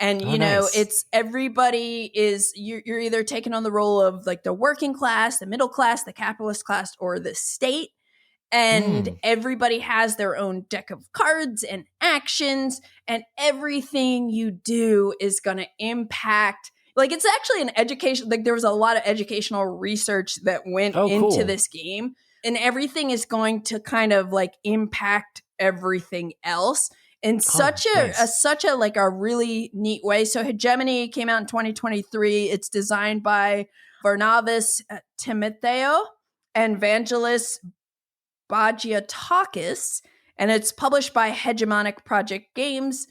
And, you know, it's everybody is, you're either taking on the role of like the working class, the middle class, the capitalist class, or the state. And everybody has their own deck of cards and actions, and everything you do is going to impact. Like, it's actually an education. Like, there was a lot of educational research that went into this game, and everything is going to kind of like impact everything else in such a like a really neat way. So Hegemony came out in 2023. It's designed by Varnavas Timoteo and Vangelis Bagiatakis, and it's published by Hegemonic Project Games.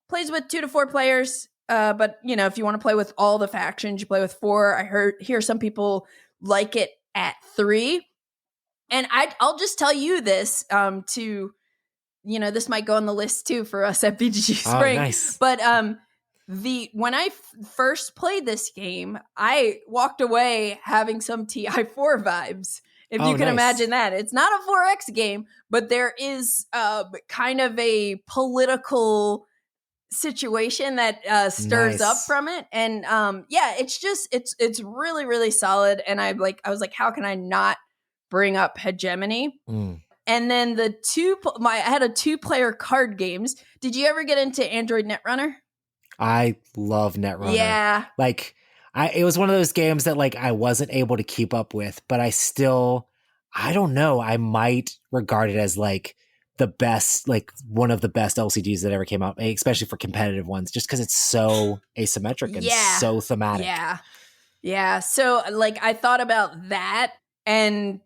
Plays with 2 to 4 players, but you know, if you want to play with all the factions, you play with 4. I hear some people like it at 3, and I'll just tell you this to, you know, this might go on the list too for us at BGG Spring. Nice. But when I first played this game, I walked away having some TI4 vibes. If you can imagine that. It's not a 4X game, but there is kind of a political situation that stirs up from it. And it's really, really solid. And I was like, how can I not bring up Hegemony? And then I had a 2-player card games. Did you ever get into Android Netrunner? I love Netrunner. Yeah. Like, it was one of those games that like I wasn't able to keep up with, but I don't know, I might regard it as like the best, like one of the best LCGs that ever came out, especially for competitive ones, just because it's so asymmetric and so thematic. Yeah. So like I thought about that, and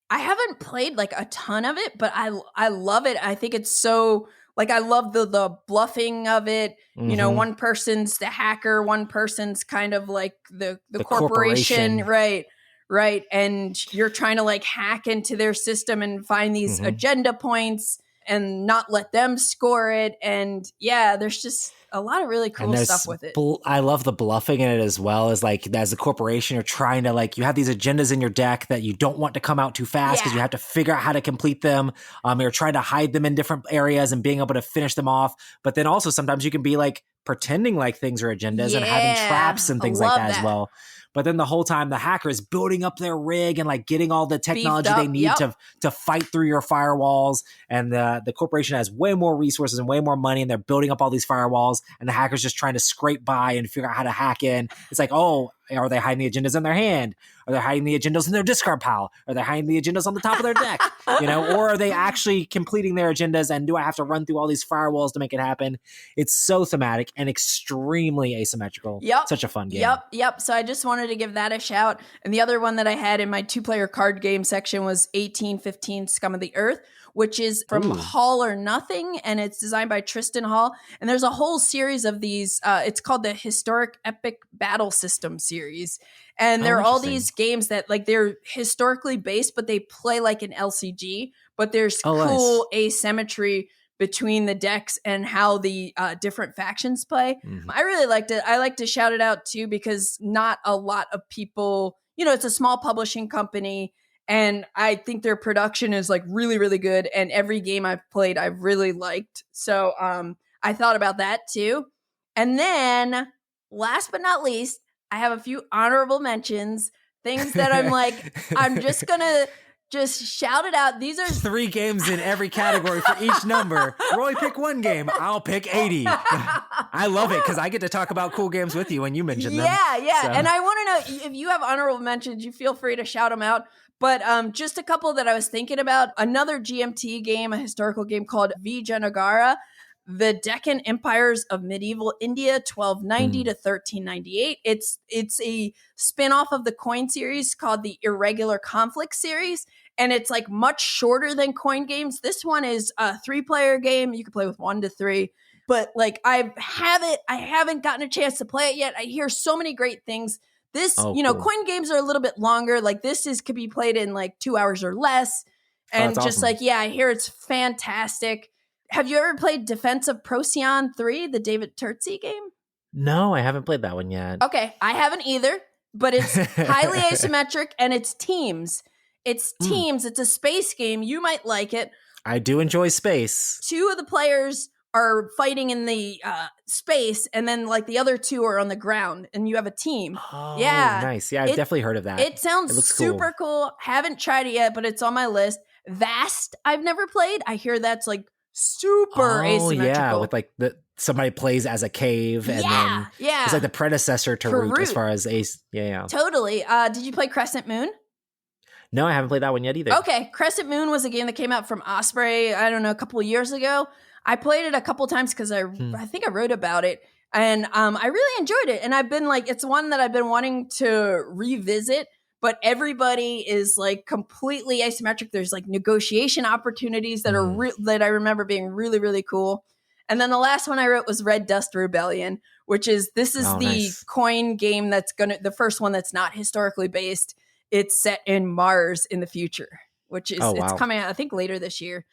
I haven't played like a ton of it, but I love it. I think it's so, like, I love the bluffing of it. You know, one person's the hacker, one person's kind of like the corporation. Right. And you're trying to like hack into their system and find these agenda points. and not let them score it. And yeah, there's just a lot of really cool stuff with it. I love the bluffing in it as well. As like as a corporation, you're trying to like, you have these agendas in your deck that you don't want to come out too fast because you have to figure out how to complete them. You're trying to hide them in different areas and being able to finish them off. But then also sometimes you can be like pretending like things are agendas and having traps and things like that as well. But then the whole time the hacker is building up their rig and like getting all the technology they need to fight through your firewalls. And the corporation has way more resources and way more money, and they're building up all these firewalls, and the hacker's just trying to scrape by and figure out how to hack in. It's like, oh, are they hiding the agendas in their hand? Are they hiding the agendas in their discard pile? Are they hiding the agendas on the top of their deck? Or are they actually completing their agendas, and do I have to run through all these firewalls to make it happen? It's so thematic and extremely asymmetrical. Such a fun game. Yep. So I just wanted to give that a shout. And the other one that I had in my 2-player card game section was 1815 Scum of the Earth, which is from Hall or Nothing, and it's designed by Tristan Hall. And there's a whole series of these. It's called the Historic Epic Battle System series. And there are all these games that like they're historically based, but they play like an LCG. But there's cool asymmetry between the decks and how the different factions play. I really liked it. I like to shout it out too, because not a lot of people, it's a small publishing company, and I think their production is like really, really good. And every game I've played, I've really liked. So I thought about that too. And then last but not least, I have a few honorable mentions, things that I'm like, I'm just going to just shout it out. These are 3 games in every category for each number. Roy, pick 1 game. I'll pick 80. I love it because I get to talk about cool games with you when you mention them. Yeah. So. And I want to know if you have honorable mentions, you feel free to shout them out. But just a couple that I was thinking about. Another GMT game, a historical game called Vijayanagara, the Deccan Empires of Medieval India, 1290 to 1398. It's a spin-off of the Coin series called the Irregular Conflict series, and it's like much shorter than Coin games. This one is a 3-player game. You can play with 1 to 3. But like I haven't gotten a chance to play it yet. I hear so many great things. This, cool. Coin games are a little bit longer. Like this could be played in like 2 hours or less. And just awesome. I hear it's fantastic. Have you ever played Defense of Procyon 3, the David Turtsey game? No, I haven't played that one yet. Okay, I haven't either, but it's highly asymmetric and it's teams. It's a space game. You might like it. I do enjoy space. 2 of the players are fighting in the space, and then like the other 2 are on the ground, and you have a team. Oh, yeah. Nice. Yeah, I've definitely heard of that. It sounds super cool. Haven't tried it yet, but it's on my list. Vast, I've never played. I hear that's like super asymmetrical. Yeah, with like somebody plays as a cave, and then it's like the predecessor to Root as far as ace. Yeah. Totally. Did you play Crescent Moon? No, I haven't played that one yet either. Okay, Crescent Moon was a game that came out from Osprey, I don't know, a couple of years ago. I played it a couple times because I think I wrote about it, and I really enjoyed it. And I've been like, it's one that I've been wanting to revisit, but everybody is like completely asymmetric. There's like negotiation opportunities that are that I remember being really, really cool. And then the last one I wrote was Red Dust Rebellion, which is the Coin game that's the first one that's not historically based. It's set in Mars in the future, which is it's coming out I think later this year.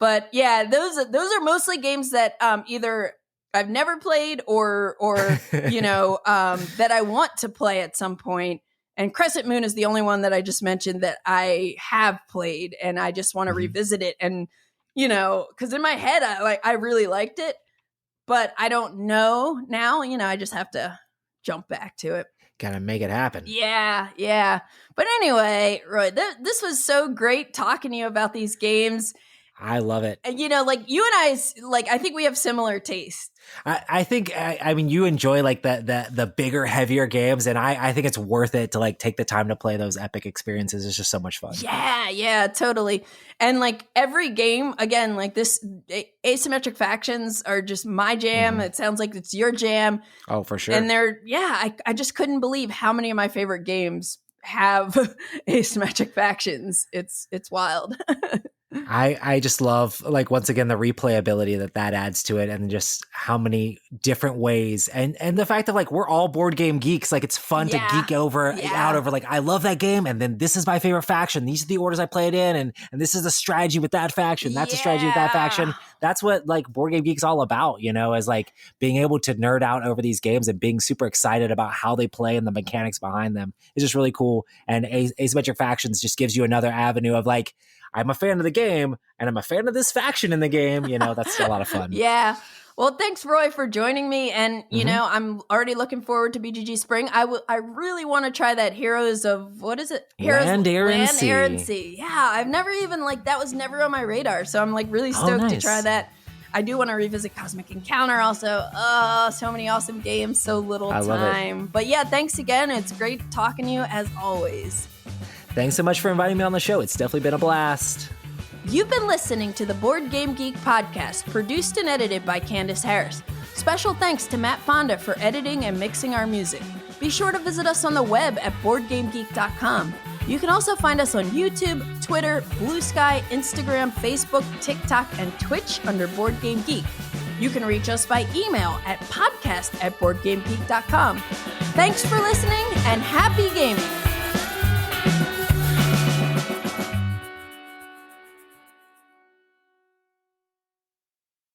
But yeah, those are mostly games that either I've never played or that I want to play at some point. And Crescent Moon is the only one that I just mentioned that I have played, and I just want to revisit it. And because in my head I really liked it, but I don't know now. I just have to jump back to it. Gotta make it happen. Yeah. But anyway, Roy, this was so great talking to you about these games. I love it. And like you and I, I think we have similar tastes. I think, I mean, you enjoy like the bigger, heavier games, and I think it's worth it to like take the time to play those epic experiences. It's just so much fun. Yeah, totally. And like every game, again, like this, asymmetric factions are just my jam. It sounds like it's your jam. Oh, for sure. And I just couldn't believe how many of my favorite games have asymmetric factions. It's wild. I just love, like, once again, the replayability that adds to it, and just how many different ways, and the fact that, like, we're all board game geeks. Like, it's fun to geek out over, like, I love that game, and then this is my favorite faction. These are the orders I played in, and this is the strategy with that faction. That's a strategy with that faction. That's what, like, Board Game Geek's all about, you know, is, like, being able to nerd out over these games and being super excited about how they play and the mechanics behind them. It's just really cool. And Asymmetric Factions just gives you another avenue of, like, I'm a fan of the game, and I'm a fan of this faction in the game. You know, that's a lot of fun. Yeah. Well, thanks, Roy, for joining me. And, you know, I'm already looking forward to BGG Spring. I really want to try that Heroes of, what is it? Land, Air, and Sea. Yeah, I've never even, like, that was never on my radar. So I'm, like, really stoked to try that. I do want to revisit Cosmic Encounter also. So many awesome games, so little time. But yeah, thanks again. It's great talking to you as always. Thanks so much for inviting me on the show. It's definitely been a blast. You've been listening to the Board Game Geek podcast, produced and edited by Candace Harris. Special thanks to Matt Fonda for editing and mixing our music. Be sure to visit us on the web at BoardGameGeek.com. You can also find us on YouTube, Twitter, Blue Sky, Instagram, Facebook, TikTok, and Twitch under Board Game Geek. You can reach us by email at podcast@BoardGameGeek.com. Thanks for listening, and happy gaming!